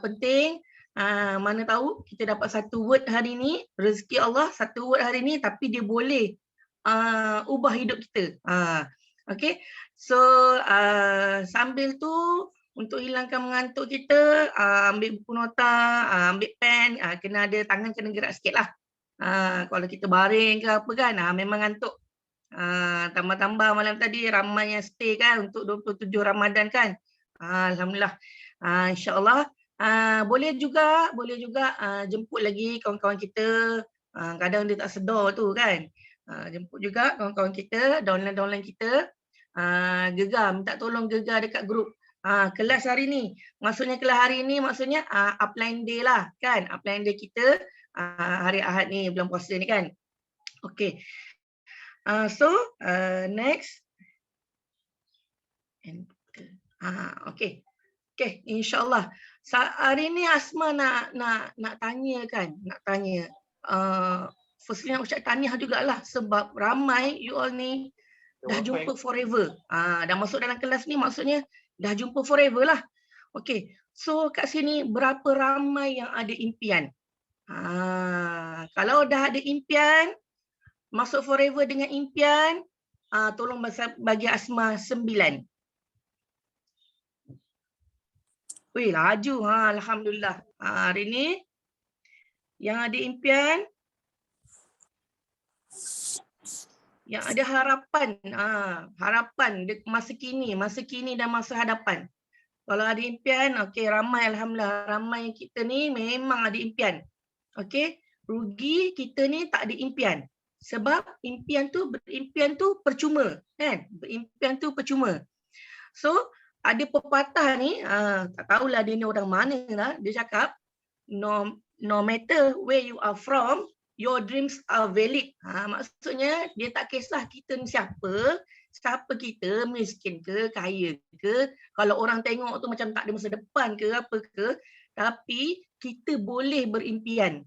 Penting, mana tahu kita dapat satu word hari ni, rezeki Allah satu word hari ni, tapi dia boleh ubah hidup kita. Okay, so sambil tu untuk hilangkan mengantuk kita, ambil buku nota, ambil pen, kena ada tangan kena gerak sikit lah. Kalau kita baring ke apa kan, memang ngantuk. Tambah-tambah malam tadi ramai yang stay kan untuk 27 Ramadan kan. Alhamdulillah. InsyaAllah boleh juga jemput lagi kawan-kawan kita. Kadang dia tak sedar tu kan. Jemput juga kawan-kawan kita, downline kita. Gegar, minta tolong gegar dekat grup. Kelas hari ni, maksudnya kelas hari ni maksudnya upline day lah kan. Upline day kita hari Ahad ni, bulan puasa ni kan. Okay. Next. Okay. Okay, insyaAllah. Hari ni Asma nak tanya kan, firstly nak ucap tahniah jugalah sebab ramai you all ni dah jumpa forever. Dah masuk dalam kelas ni maksudnya dah jumpa forever lah. Okay, so kat sini berapa ramai yang ada impian? Kalau dah ada impian, masuk forever dengan impian, tolong bagi Asma 9. Wih, laju. Alhamdulillah. Hari ni yang ada impian, yang ada harapan. Harapan masa kini dan masa hadapan. Kalau ada impian, okey, ramai alhamdulillah. Ramai kita ni memang ada impian. Okey, rugi kita ni tak ada impian. Sebab berimpian tu percuma, kan? Berimpian tu percuma. So, ada pepatah ni, tak tahulah dia ni orang mana lah, dia cakap, no matter where you are from, your dreams are valid. Maksudnya dia tak kisah kita ni siapa kita, miskin ke, kaya ke, kalau orang tengok tu macam tak ada masa depan ke apa ke, tapi kita boleh berimpian.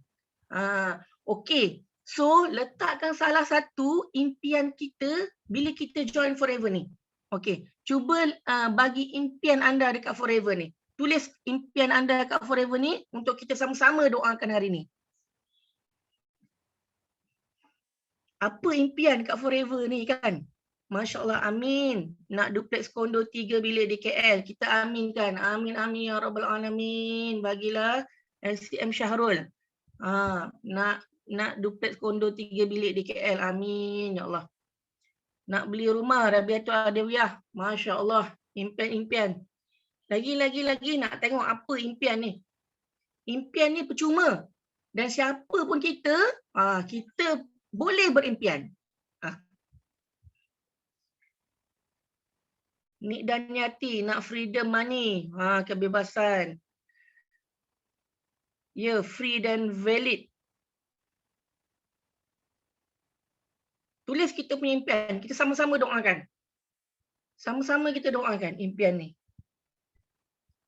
Okey, so letakkan salah satu impian kita bila kita join forever ni. Okey, cuba bagi impian anda dekat forever ni. Tulis impian anda dekat forever ni untuk kita sama-sama doakan hari ni. Apa impian dekat forever ni kan? Masya Allah, amin. Nak duplex kondo 3 bilik di KL. Kita aminkan. Amin, amin ya Rabbal Alamin. Bagilah LCM Syahrul. Nak duplex kondo 3 bilik di KL. Amin ya Allah. Nak beli rumah Rabiatul Adawiyah. Masya Allah. Impian-impian. Lagi nak tengok apa impian ni. Impian ni percuma. Dan siapa pun kita boleh berimpian. Nik dan Yati nak freedom money. Kebebasan. Ya, free dan valid. Tulis kita punya impian. Kita sama-sama doakan. Sama-sama kita doakan impian ni.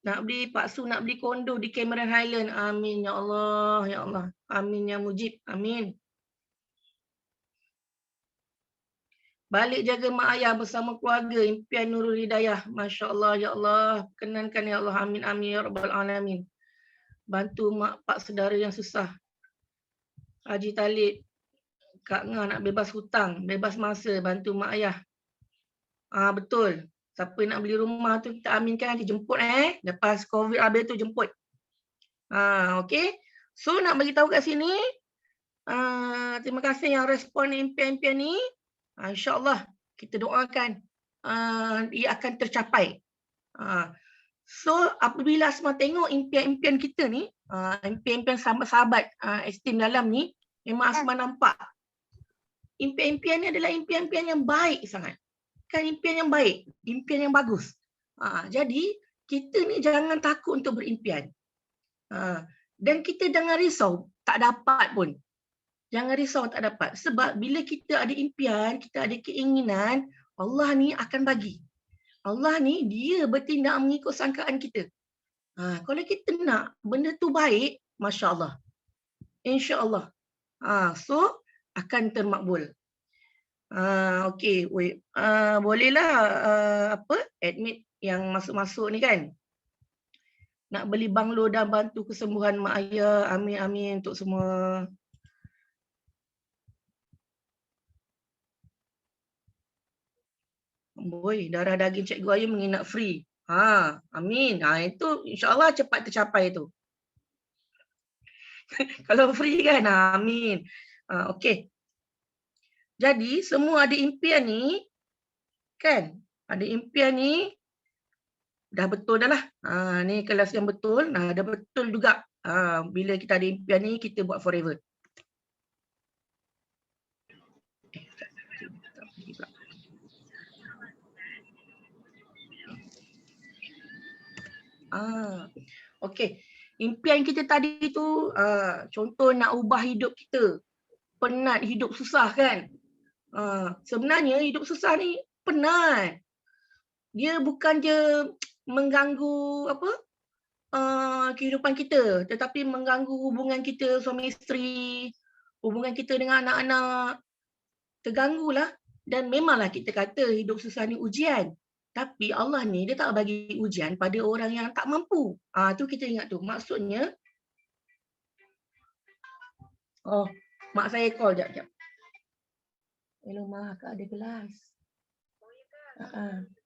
Nak beli Pak Su, nak beli kondo di Cameron Highland. Amin ya Allah, ya Allah. Amin ya Mujib. Amin. Balik jaga mak ayah bersama keluarga. Impian Nurul Hidayah. Masya Allah, ya Allah. Kenankan ya Allah. Amin, amin ya Rabbal Alamin. Bantu mak pak saudara yang susah. Haji Talib. Kak Ngah nak bebas hutang, bebas masa, bantu mak ayah. Betul. Siapa nak beli rumah tu kita aminkan nanti jemput lepas COVID habis tu jemput. Okey. So nak bagi tahu kat sini, terima kasih yang respon impian-impian ni. InsyaAllah kita doakan ia akan tercapai. So apabila Asma tengok impian-impian kita ni, impian-impian sahabat-sahabat esteem dalam ni, memang Asma nampak impian-impian ni adalah impian-impian yang baik sangat. Kan impian yang baik, impian yang bagus. Jadi kita ni jangan takut untuk berimpian. Dan kita jangan risau tak dapat pun. Jangan risau tak dapat. Sebab bila kita ada impian, kita ada keinginan, Allah ni akan bagi. Allah ni dia bertindak mengikut sangkaan kita. Kalau kita nak benda tu baik, Masya Allah. InsyaAllah. So akan termakbul. Okey, bolehlah admit yang masuk-masuk ni kan. nak beli banglo dan bantu kesembuhan mak ayah. Amin amin untuk semua. Boy, darah daging Cikgu Ayu menginap free. Amin. Itu insya-Allah cepat tercapai tu. Kalau free kan, amin. Okey. Jadi semua ada impian ni kan? Ada impian ni dah betul dah lah. Ni kelas yang betul. Dah betul juga. Bila kita ada impian ni kita buat forever. Okey. Impian kita tadi tu contoh nak ubah hidup kita. Penat hidup susah kan? Sebenarnya hidup susah ni penat. Dia bukan je mengganggu apa? Kehidupan kita, tetapi mengganggu hubungan kita suami isteri, hubungan kita dengan anak-anak. Terganggulah. Dan memanglah kita kata hidup susah ni ujian. Tapi Allah ni dia tak bagi ujian pada orang yang tak mampu. Tu kita ingat tu. Maksudnya, mak saya call jap. Hello mak, Kak ada kelas.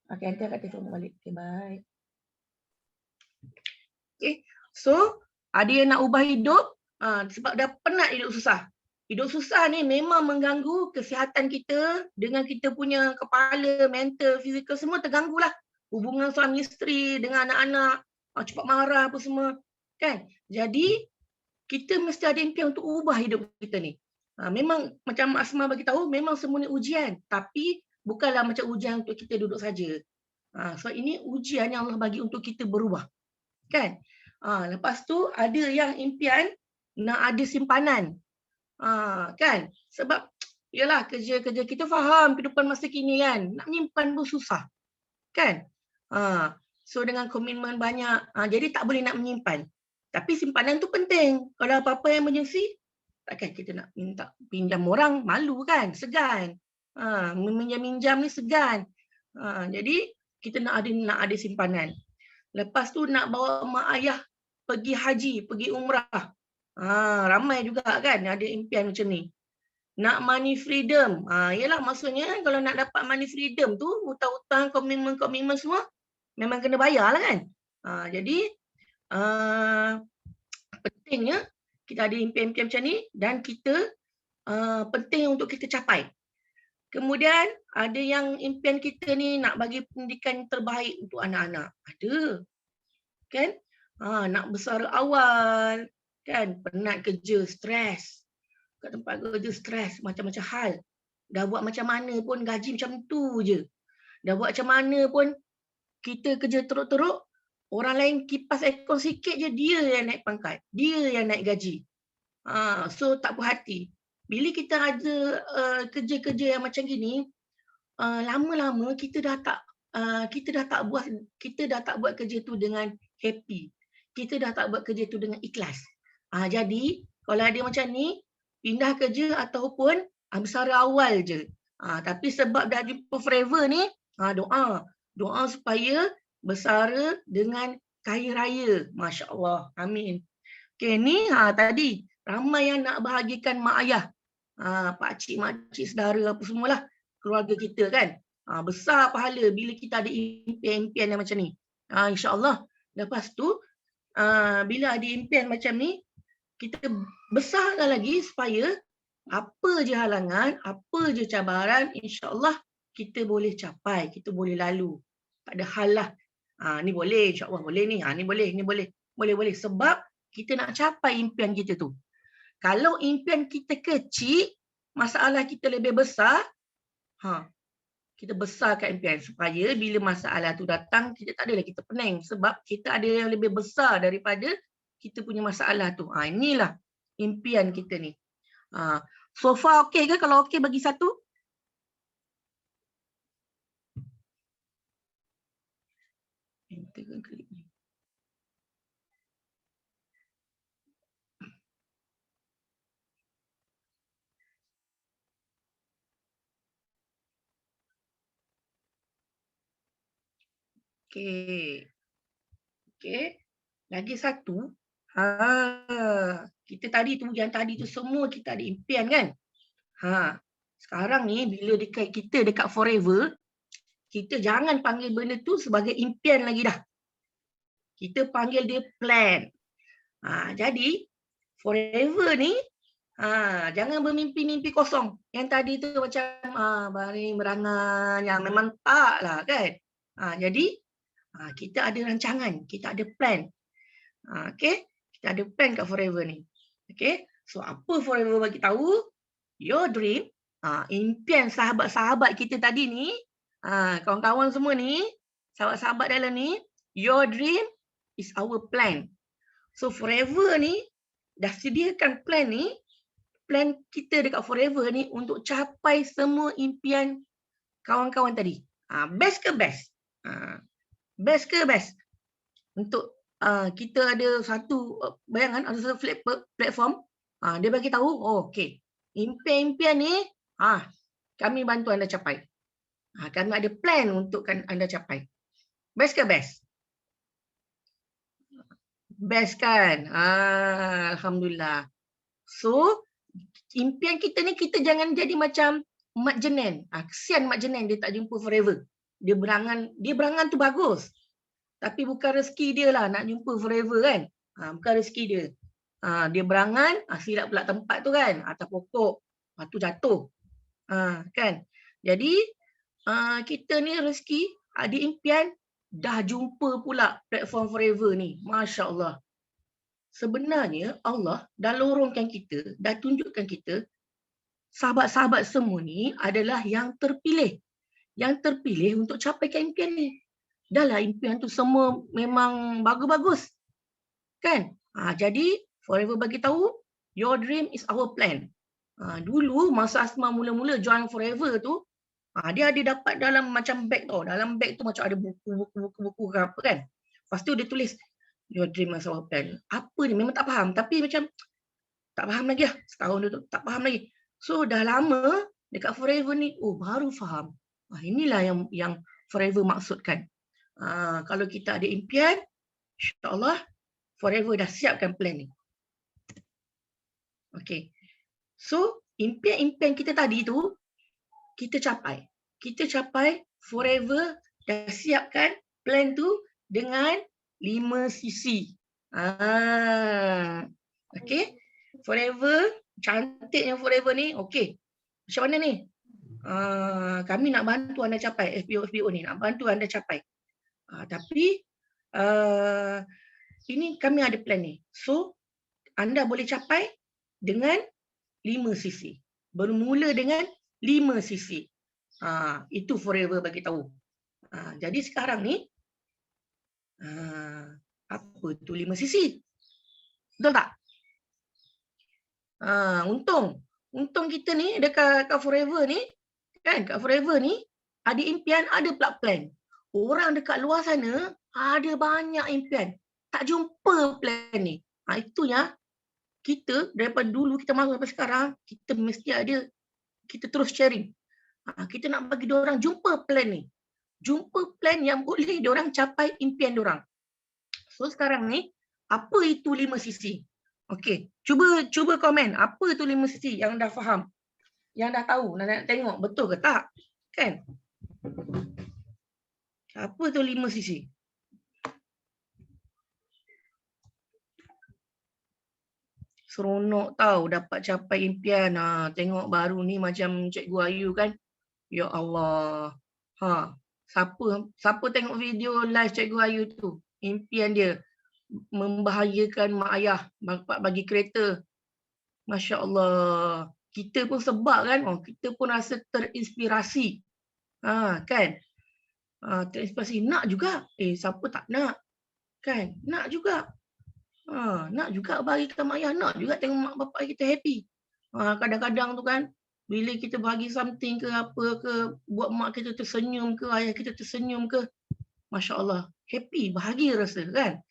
Okay, nanti akak telefon balik. Okay, bye. Okay, so ada yang nak ubah hidup sebab dah penat hidup susah. Hidup susah ni memang mengganggu kesihatan kita dengan kita punya kepala, mental, fizikal semua terganggulah. Hubungan suami isteri dengan anak-anak, cepat marah apa semua. Kan? Jadi, kita mesti ada impian untuk ubah hidup kita ni. Memang macam Asma bagi tahu, memang semua ni ujian. Tapi, bukanlah macam ujian untuk kita duduk saja. So, ini ujian yang Allah bagi untuk kita berubah. Kan? Lepas tu, ada yang impian nak ada simpanan. Kan? Sebab yalah kerja-kerja kita faham kehidupan masa kini kan. Nak menyimpan pun susah. Kan? So dengan komitmen banyak, jadi tak boleh nak menyimpan. Tapi simpanan tu penting. Kalau apa-apa emergency, takkan kita nak minta pinjam orang, malu kan? Segan. Meminjam-minjam ni segan. Jadi kita nak ada simpanan. Lepas tu nak bawa mak ayah pergi haji, pergi umrah. Ramai juga kan ada impian macam ni. Nak money freedom. Yalah maksudnya kalau nak dapat money freedom tu, hutang-hutang, komitmen semua memang kena bayar lah kan. Jadi pentingnya kita ada impian-impian macam ni dan kita penting untuk kita capai. Kemudian ada yang impian kita ni nak bagi pendidikan terbaik untuk anak-anak. Ada. Kan? Nak bersara awal. Kan? Penat kerja, stres. Kat tempat kerja stres, macam-macam hal. Dah buat macam mana pun gaji macam tu je. Dah buat macam mana pun kita kerja teruk-teruk, orang lain kipas aircon sikit je, dia yang naik pangkat. Dia yang naik gaji. So tak puas hati. Bila kita ada kerja-kerja yang macam gini, lama-lama kita dah tak buat kerja tu dengan happy. Kita dah tak buat kerja tu dengan ikhlas. Jadi kalau ada macam ni, pindah kerja ataupun bersara awal je. Tapi sebab dah jumpa forever ni, doa supaya bersara dengan kaya raya. Masya Allah. Amin. Okay, ni tadi ramai yang nak bahagikan mak ayah. Pakcik, makcik, saudara apa semualah. Keluarga kita kan. Besar pahala bila kita ada impian-impian yang macam ni. InsyaAllah. Lepas tu, bila ada impian macam ni, kita besarkan lagi supaya apa je halangan, apa je cabaran, insyaAllah kita boleh capai, kita boleh lalu. Tak ada hal lah. Ni boleh, insyaAllah boleh ni. Ni boleh, ni boleh. Boleh. Sebab kita nak capai impian kita tu. Kalau impian kita kecil, masalah kita lebih besar, kita besarkan impian supaya bila masalah tu datang, kita tak adalah kita pening. Sebab kita ada yang lebih besar daripada kita punya masalah tu. Inilah impian kita ni. So far okey ke? Kalau okey bagi satu. Enter klik ni. Okey. Lagi satu, kita tadi tu, yang tadi tu semua kita ada impian kan? Sekarang ni bila kita dekat forever, kita jangan panggil benda tu sebagai impian lagi dah. Kita panggil dia plan. Jadi forever ni jangan bermimpi-mimpi kosong. Yang tadi tu macam baring berangan yang memang tak lah kan. Jadi kita ada rancangan, kita ada plan. Okay, kita ada plan kat forever ni. Okay, so apa forever bagi tahu? Your dream, impian sahabat-sahabat kita tadi ni, kawan-kawan semua ni, sahabat-sahabat dalam ni, your dream is our plan. So forever ni dah sediakan plan ni, plan kita dekat forever ni untuk capai semua impian kawan-kawan tadi. Best ke best? Best ke best? Untuk kita ada satu bayangan, ada satu platform, dia bagi tahu, okey, impian-impian ni kami bantu anda capai. Kami ada plan untuk anda capai. Best ke best? Best kan? Alhamdulillah. So, impian kita ni kita jangan jadi macam Mak Jenen. Kesian Mak Jenen dia tak jumpa forever. Dia berangan tu bagus. Tapi bukan rezeki dia lah nak jumpa forever kan. Bukan rezeki dia. Dia berangan, silap pula tempat tu kan. Atas pokok. Lepas tu jatuh. Kan. Jadi, kita ni rezeki, ada impian, dah jumpa pula platform forever ni. Masya Allah. Sebenarnya Allah dah lorongkan kita, dah tunjukkan kita, sahabat-sahabat semua ni adalah yang terpilih. Yang terpilih untuk capaikan impian ni. Dah lah impian tu semua memang bagus-bagus. Kan? Jadi forever bagi tahu, your dream is our plan. Dulu masa Asma mula-mula join forever tu, dia ada dapat dalam macam bag tau. Dalam bag tu macam ada buku-buku ke apa kan. Lepas tu dia tulis, your dream is our plan. Apa ni? Memang tak faham. Tapi macam tak faham lagi lah. Setahun tu tak faham lagi. So dah lama dekat forever ni, baru faham. Inilah yang forever maksudkan. Kalau kita ada impian, insya-Allah forever dah siapkan plan ni. Okay. So, impian-impian kita tadi tu, kita capai. Kita capai, forever dah siapkan plan tu dengan 5 sisi. Okay. Forever, cantiknya forever ni, okay. Macam mana ni? Kami nak bantu anda capai, FBO ni, nak bantu anda capai. Tapi ini kami ada plan ni. So, anda boleh capai dengan 5 sisi. Bermula dengan 5 sisi. Itu forever bagi tahu. Jadi sekarang ni, apa tu 5 sisi? Betul tak? Untung kita ni dekat forever ni, kan? Kat forever ni, ada impian, ada pula plan. Orang dekat luar sana ada banyak impian. Tak jumpa plan ni. Itunya kita daripada dulu kita masuk sampai sekarang, kita mesti ada, kita terus sharing. Kita nak bagi diorang jumpa plan ni. Jumpa plan yang boleh diorang capai impian diorang. So sekarang ni, apa itu 5 sisi? Okey, cuba komen. Apa tu 5 sisi yang dah faham? Yang dah tahu, nak tengok betul ke tak? Kan? Apa tu 5 sisi? Seronok tahu dapat capai impian. Tengok baru ni macam Cikgu Ayu kan. Ya Allah. Siapa tengok video live Cikgu Ayu tu? Impian dia membahagiakan mak ayah, bagi kereta. Masya Allah. Kita pun sebab kan, kita pun rasa terinspirasi. Kan? Terinspirasi. Nak juga. Siapa tak nak? Kan? Nak juga. Nak juga bahagikan mak ayah. Nak juga tengok mak bapak kita happy. Kadang-kadang tu kan, bila kita bagi something ke apa ke, buat mak kita tersenyum ke, ayah kita tersenyum ke, Masya Allah. Happy, bahagia rasa kan?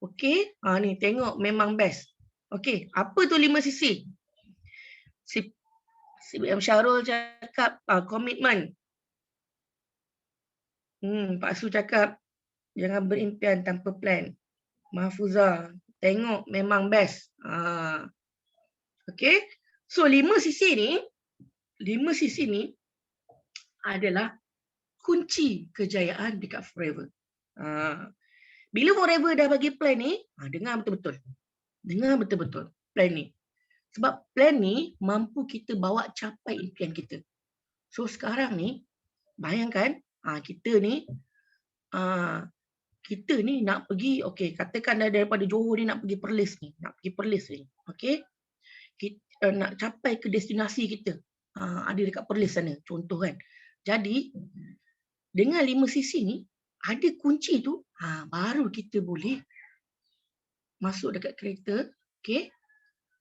Okey, ni tengok memang best. Okey, apa tu 5 sisi? Si Syarul cakap komitmen. Pak Su cakap jangan berimpian tanpa plan. Mahfuza. Tengok memang best. Okay. So 5 sisi ni adalah kunci kejayaan dekat Forever. Bila Forever dah bagi plan ni, dengar betul-betul. Dengar betul-betul plan ni. Sebab plan ni mampu kita bawa capai impian kita. So sekarang ni, bayangkan kita ni nak pergi, okey, katakan daripada Johor ni nak pergi Perlis ni. Okey. Kita nak capai ke destinasi kita. Ada dekat Perlis sana, contoh kan. Jadi, dengan 5 sisi ni, ada kunci tu, baru kita boleh masuk dekat kereta, okey.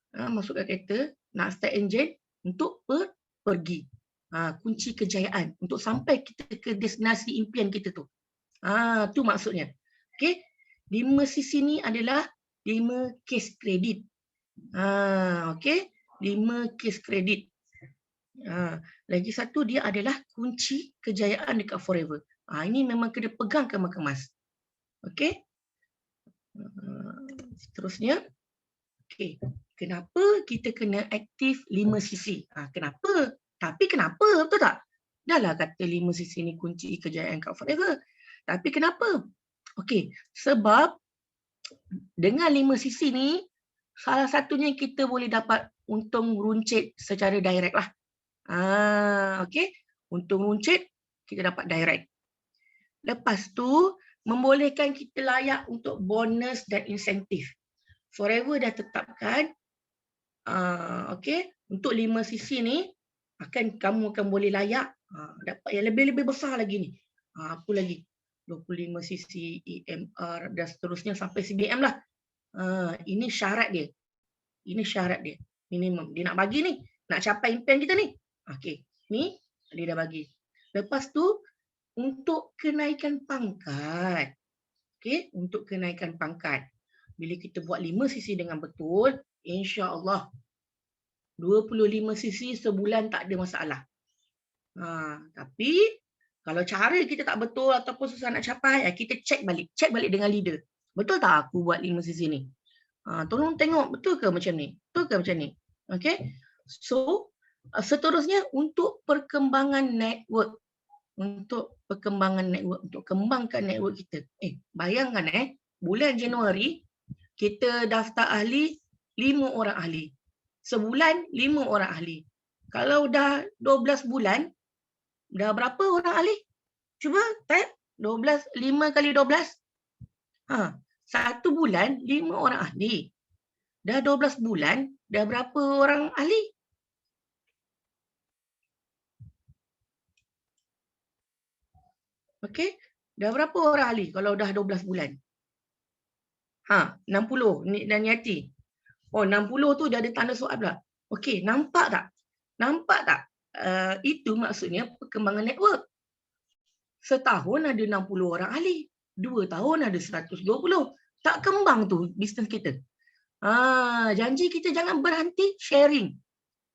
Masuk dekat kereta, nak start engine untuk pergi. Kunci kejayaan untuk sampai kita ke destinasi impian kita tu. Tu maksudnya. Okey. 5 sisi ni adalah 5 kes kredit. Okey. 5 kes kredit. Lagi satu dia adalah kunci kejayaan dekat Forever. Ini memang kena pegang kemas-kemas. Okey. Seterusnya. Okey. Kenapa kita kena aktif 5 sisi? Kenapa? Tapi kenapa? Betul tak? Dah lah kata 5 sisi ni kunci kejayaan kat Forever. Tapi kenapa? Okey, sebab dengan 5 sisi ni, salah satunya kita boleh dapat untung runcit secara direct lah. Okey, untung runcit kita dapat direct. Lepas tu, membolehkan kita layak untuk bonus dan insentif. Forever dah tetapkan, okey, untuk 5 sisi ni, kamu akan boleh layak dapat yang lebih-lebih besar lagi ni. Apa lagi? 25 sisi, EMR dan seterusnya sampai CBM lah. Ini syarat dia. Minimum. Dia nak bagi ni. Nak capai impian kita ni. Okey. Ni dia dah bagi. Lepas tu, untuk kenaikan pangkat. Okey. Untuk kenaikan pangkat. Bila kita buat 5 sisi dengan betul, insya-Allah 25 sisi sebulan tak ada masalah. Tapi kalau cara kita tak betul ataupun susah nak capai, kita check balik dengan leader. Betul tak aku buat 5 sisi ni? Tolong tengok betul ke macam ni? Okey. So, seterusnya untuk perkembangan network. Untuk kembangkan network kita. Bayangkan bulan Januari kita daftar ahli 5 orang ahli. Sebulan 5 orang ahli. Kalau dah 12 bulan, dah berapa orang ahli? Cuba type 12, 5 kali 12. 1 bulan 5 orang ahli. Dah 12 bulan, dah berapa orang ahli? Okey, dah berapa orang ahli kalau dah 12 bulan? 60 dan Yati. 60 tu dia ada tanda soal pula. Okey, nampak tak? Itu maksudnya perkembangan network. Setahun ada 60 orang ahli. 2 tahun ada 120. Tak kembang tu bisnes kita. Janji kita jangan berhenti sharing.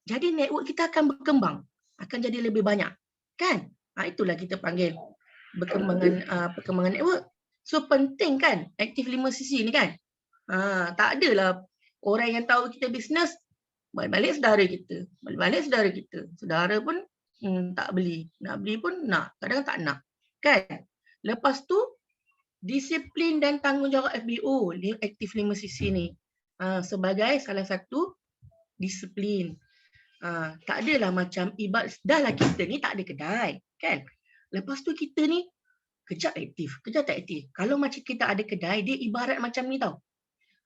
Jadi network kita akan berkembang. Akan jadi lebih banyak. Kan? Itulah kita panggil perkembangan network. So penting kan aktif 5 sisi ni kan? Tak adalah orang yang tahu kita bisnes balik saudara kita. Saudara pun tak beli. Nak beli pun nak. Kadang tak nak. Kan? Lepas tu disiplin dan tanggungjawab FBO. Dia aktif 5 sisi ni. Sebagai salah satu disiplin. Tak adalah macam dah lah kita ni tak ada kedai. Kan? Lepas tu kita ni kejap tak aktif. Kalau macam kita ada kedai, dia ibarat macam ni tau.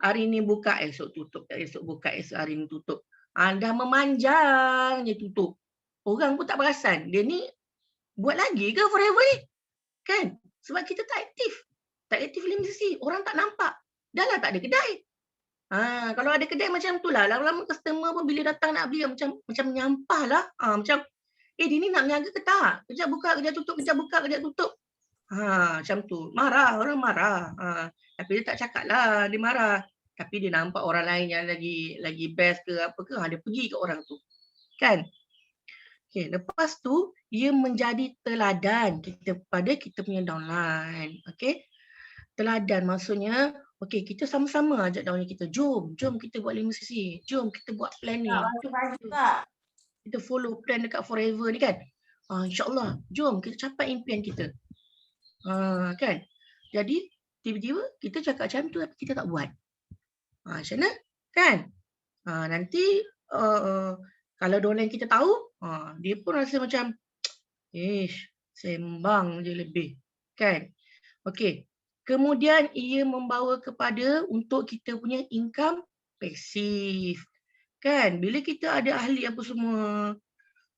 Hari ni buka, esok tutup. Esok buka, esok hari ni tutup. Dah memanjang je tutup. Orang pun tak perasan. Dia ni buat lagi ke Forever ni? Kan? Sebab kita tak aktif. Tak aktif 5 sisi. Orang tak nampak. Dah lah tak ada kedai. Kalau ada kedai macam tu lah. Lama-lama customer pun bila datang nak beli macam menyampah lah. Macam, dia ni nak berniaga ke tak? Kejap buka, kejap tutup, kejap buka, kejap tutup. Macam tu. Marah, orang marah. Tapi dia tak cakap lah, dia marah. Tapi dia nampak orang lain yang lagi best ke apa ke, dia pergi ke orang tu. Kan? Okay, lepas tu, ia menjadi teladan pada kita punya downline. Okay? Teladan maksudnya, Okey, kita sama-sama ajak downline kita. Jom kita buat 5 sesi. Jom kita buat plan ni. Jom kita follow plan dekat Forever ni kan. InsyaAllah, jom kita capai impian kita. Kan? Jadi, tiba-tiba kita cakap macam tu tapi kita tak buat. Macam mana? Kan? Nanti kalau downline kita tahu, dia pun rasa macam, sembang je lebih. Kan? Okey. Kemudian ia membawa kepada untuk kita punya income pasif. Kan? Bila kita ada ahli apa semua,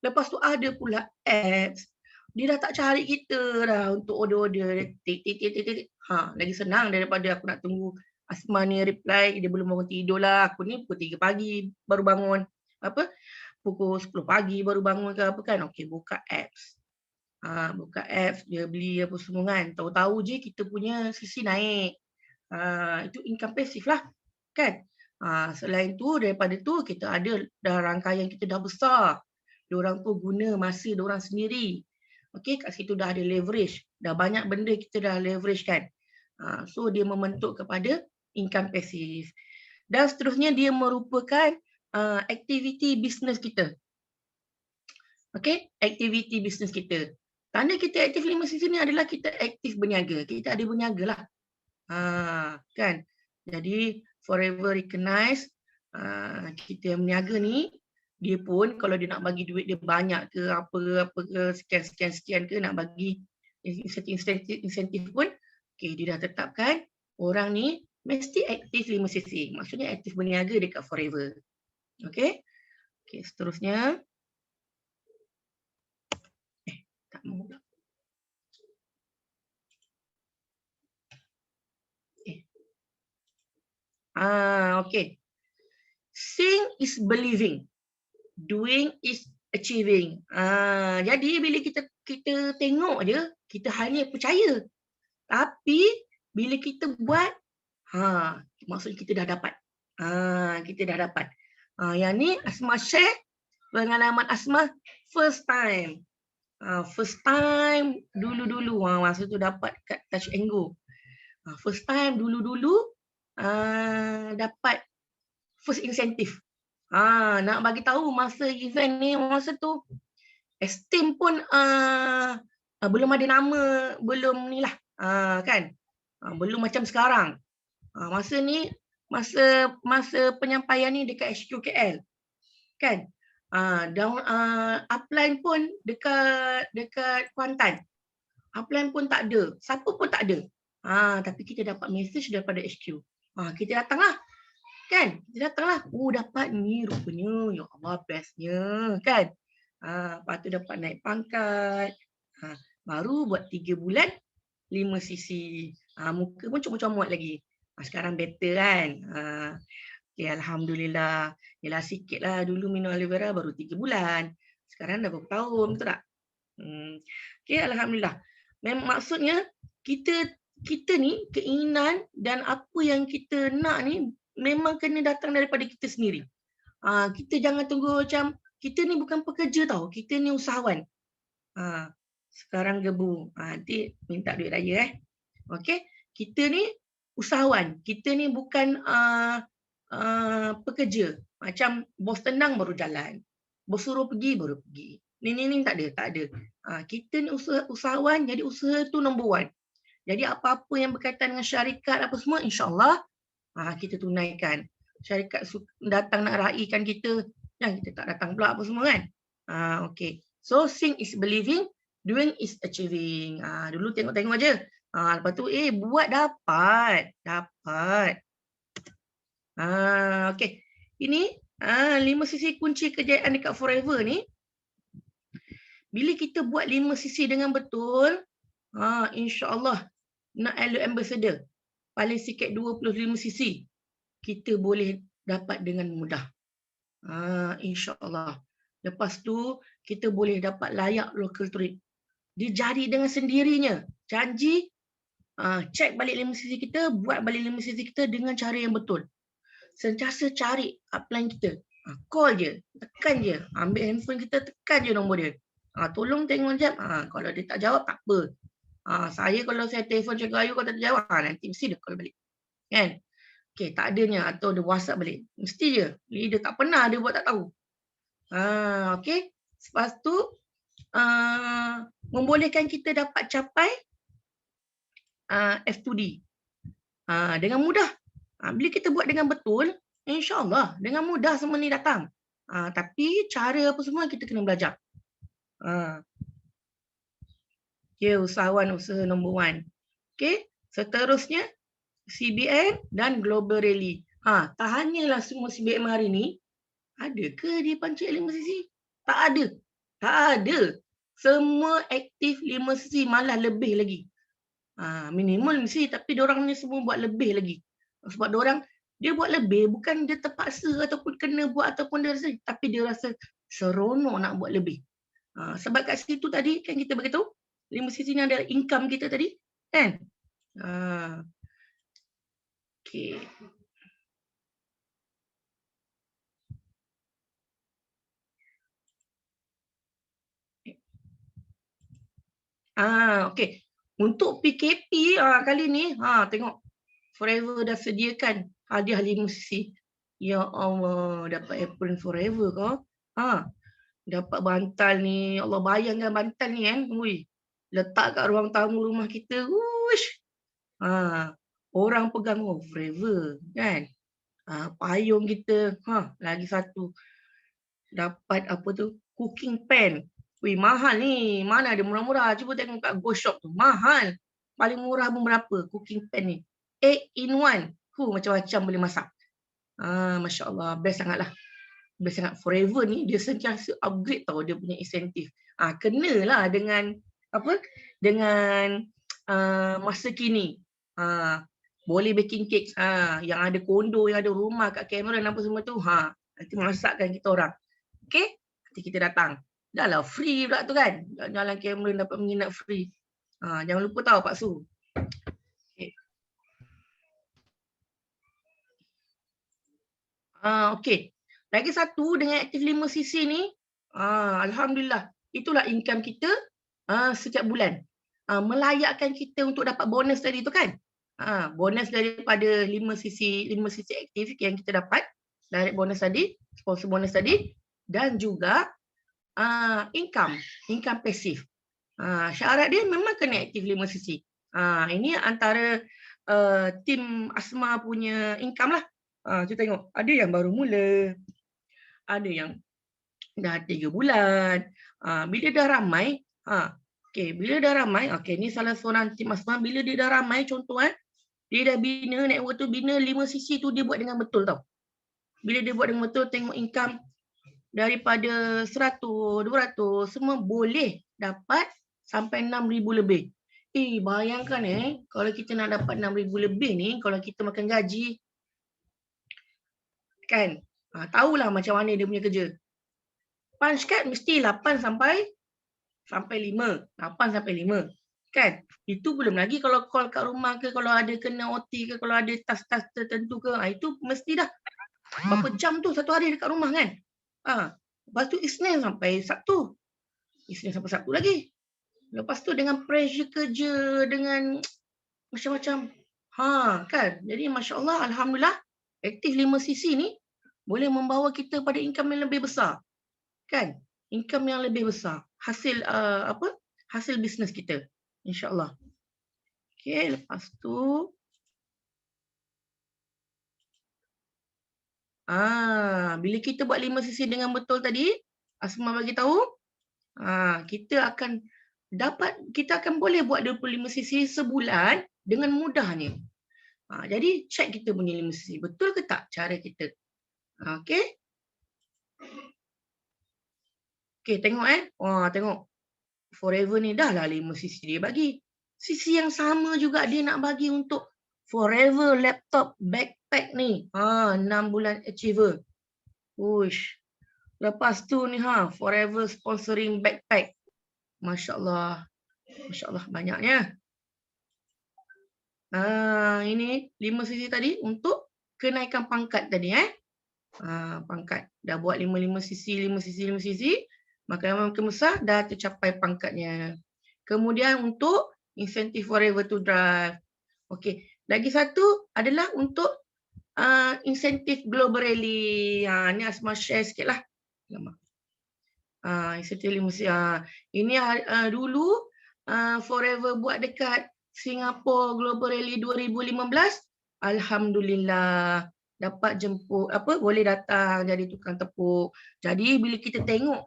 lepas tu ada pula apps, dia dah tak cari kita dah untuk order-order. Tik. Lagi senang daripada aku nak tunggu Asma ni reply, dia belum bangun tidur lah. Aku ni pukul 3 pagi baru bangun. Pukul 10 pagi baru bangun ke apa kan. Okey, buka apps. Buka apps, dia beli apa semua kan. Tahu-tahu je kita punya sisi naik. Itu income pasif lah. Kan? Selain tu, daripada tu kita ada dah rangkaian kita dah besar. Diorang pun guna masa diorang sendiri. Okey, kat situ dah ada leverage. Dah banyak benda kita dah leverage kan. So dia membentuk kepada income pasif. Dan seterusnya dia merupakan aktiviti bisnes kita. Okey, aktiviti bisnes kita. Tanda kita aktif 5 sisi ni adalah kita aktif berniaga. Kita ada berniaga lah. Kan? Jadi Forever recognize kita yang berniaga ni, dia pun kalau dia nak bagi duit dia banyak ke apa ke sekian ke nak bagi insentif pun, okay, dia dah tetapkan orang ni mesti aktif 5 sisi. Maksudnya aktif berniaga dekat Forever. Okay? Okay, seterusnya. Tak mau pula. Okay. Seeing is believing. Doing is achieving. Jadi bila kita tengok je, kita hanya percaya. Tapi bila kita buat, maksudnya kita dah dapat. Kita dah dapat. Yang ni Asma share pengalaman Asma first time. First time dulu-dulu. Masa tu dapat kat Touch and Go. First time dulu-dulu dapat first incentive. Nak bagi tahu masa event ni, masa tu Esteem pun belum ada nama, belum ni lah. Kan? Belum macam sekarang. Masa ni, masa penyampaian ni dekat HQ KL. Kan? Upline pun dekat Kuantan. Upline pun tak ada. Siapa pun tak ada. Tapi kita dapat message daripada HQ. Kita datanglah. Kan? Kita datanglah. Dapat ni rupanya. Ya Allah, bestnya. Kan? Lepas tu dapat naik pangkat. Baru buat 3 bulan, 5 sisi. Muka pun comot-comot lagi. Sekarang better kan? Okay, Alhamdulillah. Yalah sikit lah. Dulu minum aloe vera baru 3 bulan. Sekarang dah berapa tahun, betul tak? Okay, Alhamdulillah. Maksudnya, kita ni keinginan dan apa yang kita nak ni memang kena datang daripada kita sendiri. Kita jangan tunggu macam, kita ni bukan pekerja tau, kita ni usahawan. Sekarang gebu, nanti minta duit raya Okey, kita ni usahawan, kita ni bukan pekerja. Macam bos tendang baru jalan, bos suruh pergi baru pergi. Ni tak ada. Kita ni usahawan, jadi usaha tu number 1. Jadi apa-apa yang berkaitan dengan syarikat apa semua, insya-Allah kita tunaikan. Syarikat datang nak raikan kita, kita tak datang pula apa semua kan. Okay. So seeing is believing, doing is achieving. Dulu tengok-tengok aja. Lepas tu buat dapat. Okay. Ini 5 sisi kunci kejayaan dekat Forever ni. Bila kita buat 5 sisi dengan betul, insya-Allah nak Alo Ambassador paling sikit 25 sisi kita boleh dapat dengan mudah. InsyaAllah. Lepas tu kita boleh dapat layak local trade. Dia jadi dengan sendirinya. Janji, cek balik 5 sisi kita, buat balik 5 sisi kita dengan cara yang betul. Sentiasa cari upline kita. Call je, tekan je. Ambil handphone kita, tekan je nombor dia. Tolong tengok jap. Kalau dia tak jawab, tak apa. Saya kalau saya telefon Cikgu Ayu, kalau tak jawab, nanti mesti dia call balik. Kan? Okey, tak adanya atau dia WhatsApp balik. Mesti je. Leader tak pernah dia buat tak tahu. Okey. Lepas tu membolehkan kita dapat capai F2D. Dengan mudah. Bila kita buat dengan betul, insya-Allah dengan mudah semua ni datang. Tapi cara apa semua kita kena belajar. Usahawan usaha nombor 1. Okey, seterusnya CBM dan Global Rally. Tahanyalah semua CBM hari ni. Ada ke di pancik 5 sisi? Tak ada. Tak ada. Semua aktif 5 sisi, malah lebih lagi. Minimal mesti, tapi diorang ni semua buat lebih lagi. Sebab dia buat lebih bukan dia terpaksa ataupun kena buat ataupun dia rasa, tapi dia rasa seronok nak buat lebih. Sebab kat situ tadi kan kita beritahu 5 sisi ni adalah income kita tadi, kan? Okey. Okey. Untuk PKP kali ni, tengok Forever dah sediakan hadiah 5 sisi. Ya Allah, dapat apron Forever kau. Dapat bantal ni. Ya Allah, bayangkan bantal ni kan. Letak kat ruang tamu rumah kita. Orang pegang Forever kan. Payung kita. Lagi satu. Dapat apa tu? Cooking pan. Mahal ni. Mana ada murah-murah. Cuba tengok kat Go Shop tu. Mahal. Paling murah pun berapa cooking pan ni. 8 in 1. Macam-macam boleh masak. Masya Allah. Best sangatlah. Best sangat. Forever ni dia sentiasa upgrade tau dia punya insentif. Kenalah dengan apa? Dengan masa kini. Boleh baking cake. Yang ada kondo, yang ada rumah kat Cameron apa semua tu. Nanti masakkan kita orang. Okey? Nanti kita datang. Dah lah free pula tu kan. Jalan Cameron dapat menginap free. Jangan lupa tahu Pak Su. Okey. Lagi satu dengan aktif 5 sisi ni, alhamdulillah, itulah income kita setiap bulan. Melayakkan kita untuk dapat bonus tadi tu kan. Bonus daripada 5 sisi aktif yang kita dapat, direct bonus tadi, sponsor bonus tadi, dan juga income pasif. Syarat dia memang kena aktif 5 sisi. Ini antara tim Asma punya income lah. Kita tengok, ada yang baru mula, ada yang dah 3 bulan. Bila dah ramai, bila dah ramai, ni salah seorang tim Asma, bila dia dah ramai, contoh dia dah bina network tu, bina 5 sisi tu dia buat dengan betul tau. Bila dia buat dengan betul, tengok income daripada 100, 200, semua boleh dapat sampai 6,000 lebih. Bayangkan kalau kita nak dapat 6,000 lebih ni, kalau kita makan gaji, kan? Tahulah macam mana dia punya kerja. Punch card mesti 8 sampai 5. 8 sampai 5. Kan? Itu belum lagi kalau call kat rumah ke, kalau ada kena OT ke, kalau ada tas-tas tertentu ke, itu mesti dah berapa jam tu satu hari dekat rumah kan? Lepas tu Isnin sampai Sabtu. Isnin sampai Sabtu lagi. Lepas tu dengan pressure kerja, dengan macam-macam. Kan? Jadi Masya Allah, alhamdulillah, aktif 5 sisi ni boleh membawa kita pada income yang lebih besar. Kan? Income yang lebih besar. Hasil hasil bisnes kita. InsyaAllah. Okey, lepas tu bila kita buat 5 sisi dengan betul tadi, Asma bagi tahu, kita akan boleh buat 25 sisi sebulan dengan mudahnya. Jadi check kita punya 5 sisi. Betul ke tak cara kita? Okey. Okey, tengok tengok. Forever ni dah lah 5 sisi dia bagi. Sisi yang sama juga dia nak bagi untuk Forever laptop backpack ni. 6 bulan achiever. Lepas tu ni Forever sponsoring backpack. Masya Allah. Masya Allah banyaknya. Ini 5 sisi tadi untuk kenaikan pangkat tadi pangkat. Dah buat 5 sisi, 5 sisi. Makin besar dah tercapai pangkatnya. Kemudian untuk insentif Forever to Drive. Okey, Lagi satu adalah untuk insentif Global Rally. Ni Asma share sikit lah. Insentif limusi. Ini dulu Forever buat dekat Singapore Global Rally 2015. Alhamdulillah dapat jemput, boleh datang jadi tukang tepuk. Jadi bila kita tengok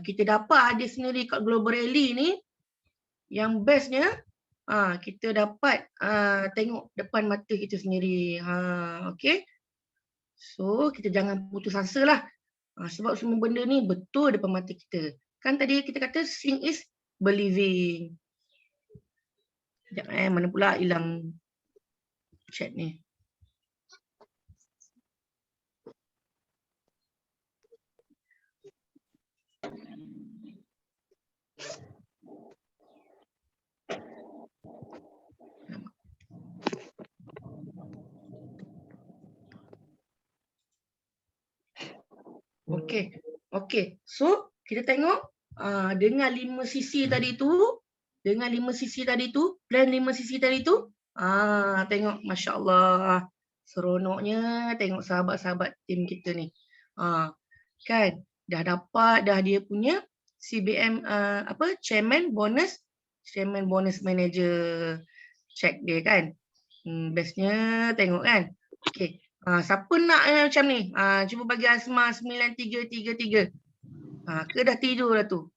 kita dapat hadiah sendiri kat Global Rally ni, yang bestnya kita dapat tengok depan mata kita sendiri. Okay. So kita jangan putus asa lah. Sebab semua benda ni betul depan mata kita. Kan tadi kita kata seeing is believing. Sekejap mana pula hilang chat ni. Okey. So kita tengok dengan 5 sisi tadi tu, plan 5 sisi tadi tu, tengok masya-Allah seronoknya tengok sahabat-sahabat tim kita ni. Kan dah dapat dah dia punya CBM chairman bonus manager. Check dia kan. Bestnya tengok kan. Okey. Siapa nak macam ni? Cuba bagi Asma 9333. Ke dah tidur dah tu?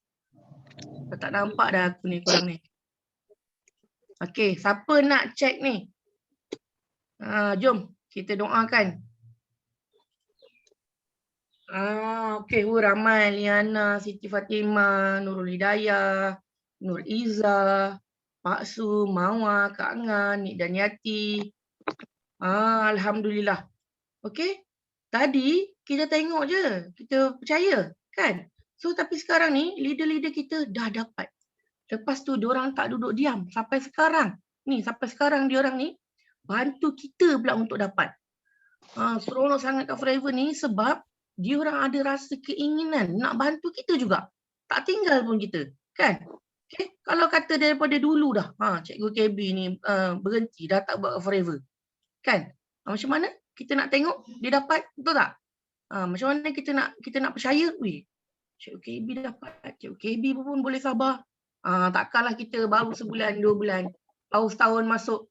Tak nampak dah aku ni korang ni. Okey, siapa nak check ni? Jom kita doakan. Okey, ramai. Liana, Siti Fatimah, Nurul Hidayah, Nur Iza, Pak Su, Mawa, Kak Ngan, Nik dan Yati. Alhamdulillah. Okey. Tadi kita tengok je, kita percaya kan? So tapi sekarang ni leader-leader kita dah dapat. Lepas tu diorang tak duduk diam sampai sekarang. Sampai sekarang diorang ni bantu kita pula untuk dapat. Seronok sangat kat Forever ni sebab diorang ada rasa keinginan nak bantu kita juga. Tak tinggal pun kita, kan? Okay? Kalau kata daripada dulu dah, Cikgu KB ni berhenti dah tak buat Forever. Kan? Macam mana kita nak tengok dia dapat, betul tak? Macam mana kita nak percaya, Cikgu KB dapat, Cikgu KB pun boleh sabar. Takkanlah kita baru sebulan, 2 bulan, baru setahun masuk.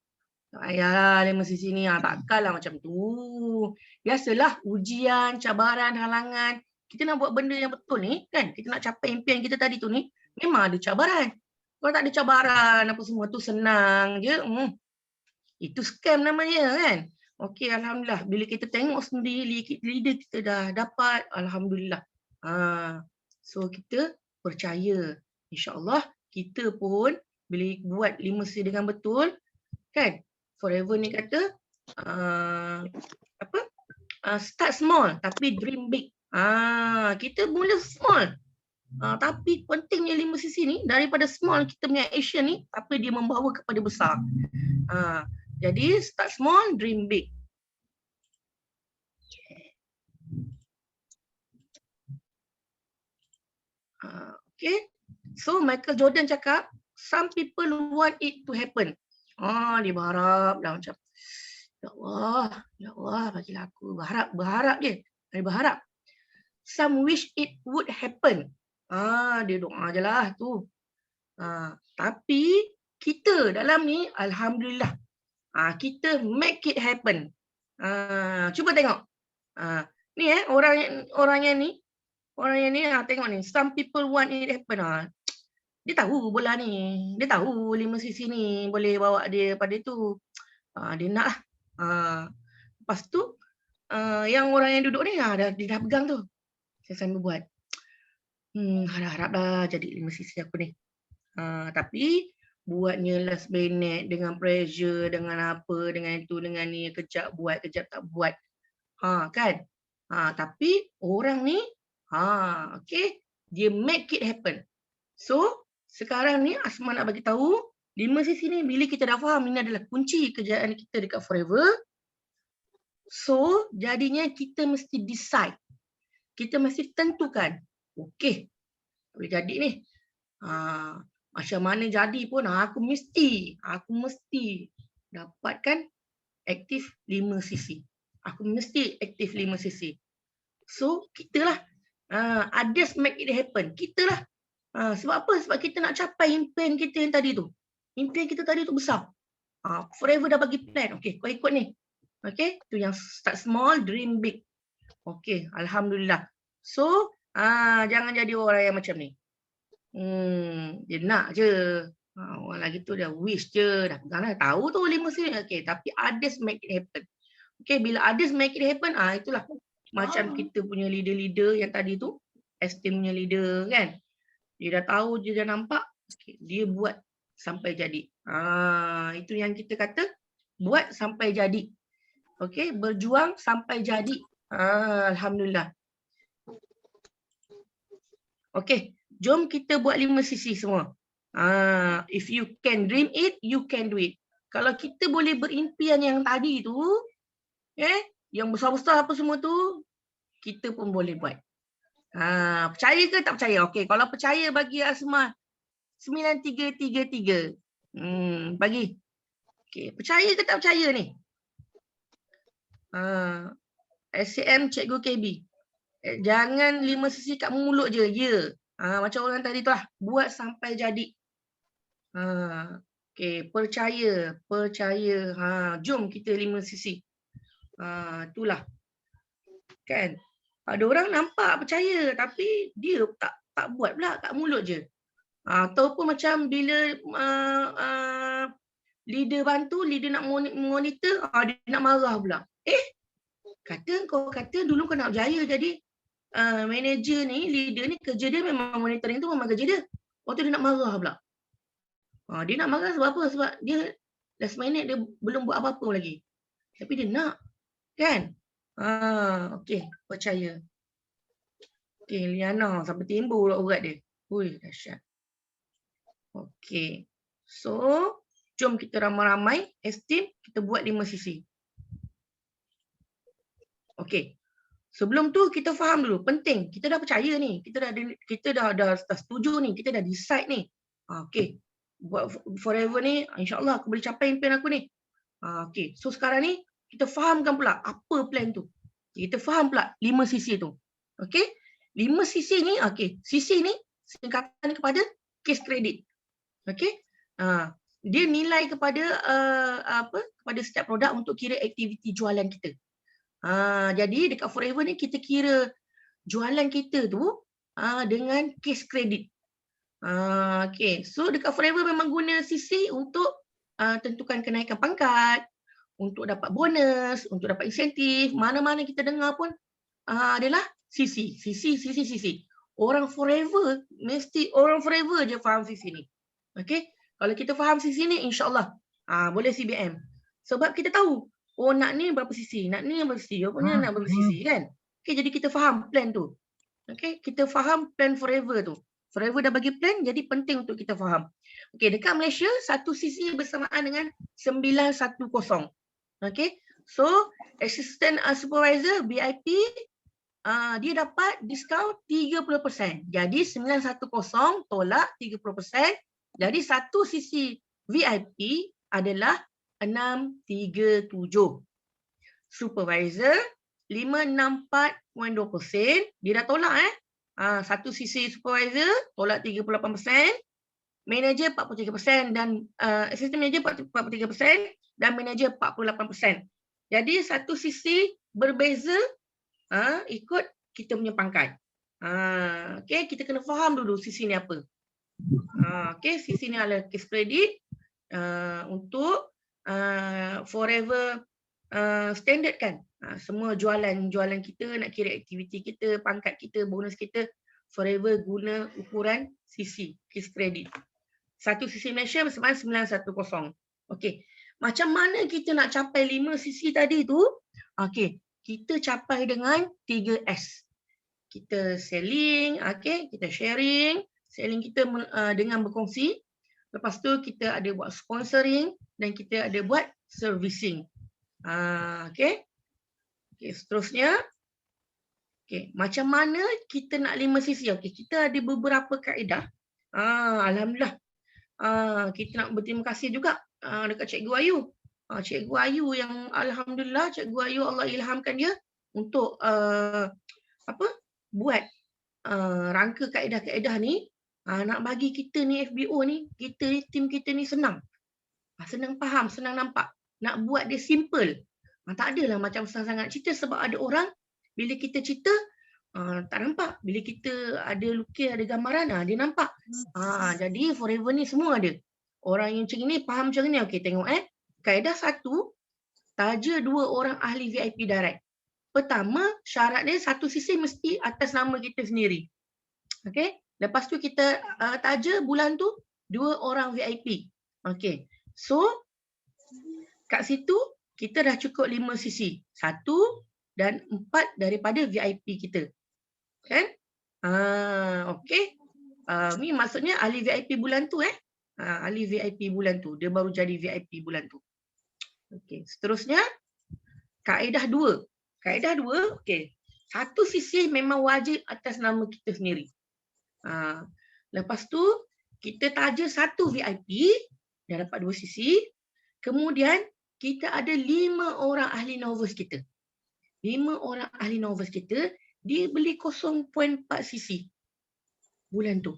Ayalah 5 sisi ni, takkanlah macam tu. Biasalah ujian, cabaran, halangan. Kita nak buat benda yang betul ni, kan? Kita nak capai impian kita tadi tu ni, memang ada cabaran. Kalau tak ada cabaran, apa semua tu senang je. Itu scam namanya, kan? Okey, Alhamdulillah. Bila kita tengok sendiri, leader kita dah dapat, Alhamdulillah. So, kita percaya. InsyaAllah, kita pun bila buat 5 C dengan betul, kan? Forever ni kata, start small tapi dream big. Kita mula small. Tapi pentingnya 5 sisi ni, daripada small kita punya action ni, tapi dia membawa kepada besar. Jadi start small, dream big. Okay. So Michael Jordan cakap, some people want it to happen. Dia berharap dah macam, Ya Allah, bagilah aku. Berharap je. Dia berharap. Some wish it would happen. Dia doa je lah tu. Tapi kita dalam ni, Alhamdulillah. Kita make it happen. Cuba tengok. Ni orangnya ni tengok ni. Some people want it happen. Dia tahu bola ni. Dia tahu 5 sisi ni boleh bawa dia pada tu. Dia nak lah. Lepas tu yang orang yang duduk ni dia dah pegang tu. Saya sambil buat. Harap-harap dah jadi 5 sisi aku ni. Tapi buatnya last minute dengan pressure, dengan apa, dengan itu, dengan ni, kejap buat, kejap tak buat. Kan? Tapi orang ni, okay, dia make it happen. So, sekarang ni Asma nak bagi tahu 5 sisi ni bila kita dah faham ini adalah kunci kejayaan kita dekat Forever. So, jadinya kita mesti decide. Kita mesti tentukan. Okey, boleh jadi ni. Macam mana jadi pun aku mesti dapatkan aktif 5 cc. Aku mesti aktif 5 cc. So, kita lah. Others make it happen. Kita lah. Sebab apa? Sebab kita nak capai impian kita yang tadi tu. Impian kita tadi tu besar. Forever dah bagi plan. Okay, kau ikut ni. Okay, tu yang start small, dream big. Okay, Alhamdulillah. So, jangan jadi orang yang macam ni. Dia nak je. Orang lagi tu dia wish je. Dah pegang tahu tu 5 cc. Okay, tapi others make it happen. Okay, bila others make it happen, itulah. Macam kita punya leader-leader yang tadi tu. Esteem punya leader kan. Dia dah tahu, dia dah nampak. Okay, dia buat sampai jadi. Itu yang kita kata. Buat sampai jadi. Okay, berjuang sampai jadi. Alhamdulillah. Okay, jom kita buat 5 cc semua. If you can dream it, you can do it. Kalau kita boleh berimpian yang tadi tu, yang besar-besar apa semua tu, kita pun boleh buat. Percaya ke tak percaya? Okay, kalau percaya bagi Asma 9333. Bagi. Okay, percaya ke tak percaya ni? SCM Cikgu KB. Jangan 5 cc kat mulut je. Ya. Macam orang tadi tu lah. Buat sampai jadi. Okay, percaya. Jom kita 5 cc. Itulah. Kan? Ada orang nampak percaya tapi dia tak buat pula kat mulut je. Ataupun macam bila leader bantu, leader nak monitor, dia nak marah pula. Kau kata dulu kau nak berjaya jadi manager ni, leader ni kerja dia memang monitoring tu memang kerja dia. Waktu dia nak marah pula. Dia nak marah sebab apa? Sebab dia last minute dia belum buat apa-apa lagi. Tapi dia nak. Kan? Okey, percaya. Okey, Liana sampai timbul pula urat dia. Ui, dahsyat. Okey. So, jom kita ramai-ramai esteem, kita buat 5 cc. Okey. Sebelum tu kita faham dulu, penting. Kita dah percaya ni. Kita dah setuju ni, kita dah decide ni. Okey. Buat forever ni, insya-Allah aku boleh capai impian aku ni. Okey. So sekarang ni kita fahamkan pula apa plan tu. Kita faham pula 5 cc tu. Okey? 5 cc ni, okey. Cc ni singkatan kepada case credit. Okey? Dia nilai kepada kepada setiap produk untuk kira aktiviti jualan kita. Jadi dekat Forever ni kita kira jualan kita tu dengan case credit. Okay. So dekat Forever memang guna CC untuk tentukan kenaikan pangkat, untuk dapat bonus, untuk dapat insentif. Mana-mana kita dengar pun adalah CC. Orang Forever, mesti orang Forever je faham CC ni. Okay. Kalau kita faham CC ni, insyaAllah boleh CBM. Sebab kita tahu, nak ni berapa sisi, nak ni berapa sisi, nak berapa sisi kan. Okay, jadi kita faham plan tu. Okay, kita faham plan Forever tu. Forever dah bagi plan, jadi penting untuk kita faham. Okay, dekat Malaysia, 1 sisi bersamaan dengan 910. Okay, so Assistant Supervisor BIP, dia dapat diskaun 30%. Jadi 910 tolak 30%. Jadi 1 sisi VIP adalah 637. Supervisor 564.2%. Dia dah tolak 1 sisi supervisor tolak 38%. Manager 43% dan assistant manager 43% dan manager 48%. Jadi 1 sisi berbeza ikut kita punya pangkat. Okey, kita kena faham dulu sisi ni apa. Okey, sisi ni adalah case credit untuk Forever standard kan. Semua jualan kita nak kira aktiviti kita, pangkat kita, bonus kita, Forever guna ukuran CC, case credit. 1 sisi Malaysia bersamaan 910. Okey. Macam mana kita nak capai 5 sisi tadi tu? Okey, kita capai dengan 3S. Kita selling, okey, kita sharing, selling kita dengan berkongsi. Lepas tu kita ada buat sponsoring dan kita ada buat servicing. Okey. Okey, seterusnya. Okey, macam mana kita nak 5 sisi? Okey, kita ada beberapa kaedah. Alhamdulillah. Kita nak berterima kasih juga dekat Cikgu Ayu. Cikgu Ayu yang alhamdulillah Cikgu Ayu Allah ilhamkan dia untuk buat rangka kaedah-kaedah ni, nak bagi kita ni FBO ni, tim kita ni senang. Senang faham, senang nampak. Nak buat dia simple. Tak adalah macam susah sangat cerita sebab ada orang bila kita cerita tak nampak. Bila kita ada lukis, ada gambaran, dia nampak. Jadi Forever ni semua ada. Orang yang macam ni faham macam ni. Okey, tengok kaedah 1, taja 2 orang ahli VIP direct. Pertama, syarat dia satu sisi mesti atas nama kita sendiri. Okey. Lepas tu kita taja bulan tu 2 orang VIP. Okey. So, kat situ kita dah cukup 5 sisi. 1 dan 4 daripada VIP kita. Kan? Okey. Ni maksudnya ahli VIP bulan tu ahli VIP bulan tu. Dia baru jadi VIP bulan tu. Okey. Seterusnya, kaedah 2. Kaedah 2, okey. Satu sisi memang wajib atas nama kita sendiri. Lepas tu, kita taja 1 VIP, dah dapat 2 sisi. Kemudian, kita ada 5 orang ahli novels kita. 5 orang ahli novels kita, dia beli 0.4 sisi bulan tu.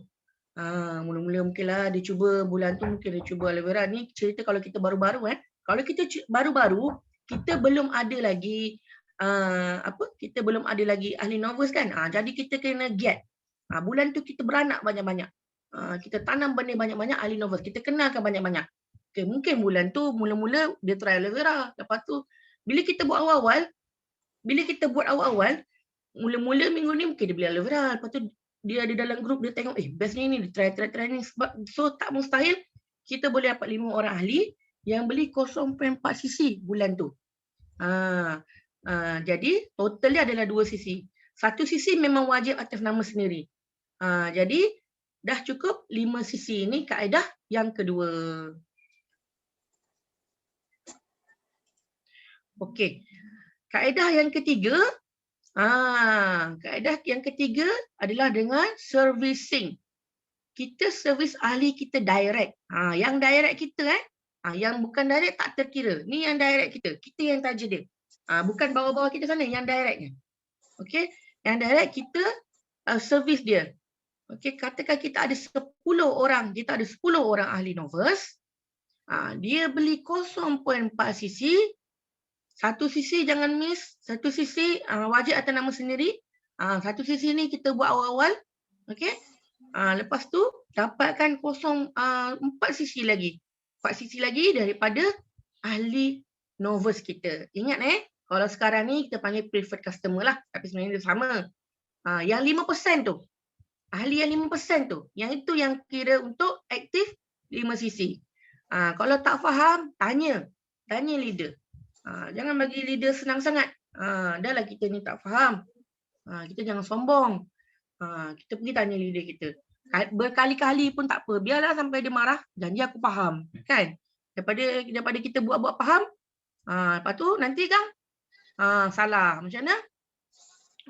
Mula-mula mungkinlah dia cuba bulan tu, mungkin dia cuba aloe vera. Ni cerita kalau kita baru-baru. Kalau kita baru-baru, kita belum ada lagi kita belum ada lagi ahli novels kan. Jadi kita kena get. Bulan tu kita beranak banyak-banyak. Kita tanam benih banyak-banyak ahli novels. Kita kenalkan banyak-banyak. Okay, mungkin bulan tu mula-mula dia try aloe vera. Lepas tu bila kita buat awal-awal, mula-mula minggu ni mungkin dia beli aloe vera. Lepas tu dia ada dalam grup, dia tengok best ni, dia try ni. So tak mustahil kita boleh dapat 5 orang ahli yang beli 0.4 sisi bulan tu. Jadi totalnya adalah 2 sisi. 1 sisi memang wajib atas nama sendiri. Jadi dah cukup 5 sisi. Ini kaedah yang kedua. Okey. Kaedah yang ketiga. Kaedah yang ketiga adalah dengan servicing. Kita servis ahli kita direct. Yang direct kita yang bukan direct tak terkira. Ni yang direct kita. Kita yang taja dia. Bukan bawah-bawah kita sana, yang directnya. Okey, yang direct kita servis dia. Okey, katakan kita ada 10 orang, kita ada 10 orang ahli novels. Dia beli 0.4 sisi. Satu sisi jangan miss, satu sisi wajib atas nama sendiri. Satu sisi ni kita buat awal-awal. Okey. Lepas tu dapatkan 4 sisi lagi. 4 sisi lagi daripada ahli novels kita. Ingat kalau sekarang ni kita panggil preferred customer lah. Tapi sebenarnya dia sama. Yang 5% tu. Ahli yang 5% tu. Yang itu yang kira untuk aktif 5 sisi. Kalau tak faham, tanya. Tanya leader. Jangan bagi leader senang sangat. Dah lah kita ni tak faham. Kita jangan sombong. Kita pergi tanya leader kita. Berkali-kali pun tak apa. Biarlah sampai dia marah. Janji aku faham. Kan? Daripada kita buat-buat faham. Lepas tu nanti kan salah. Macam mana?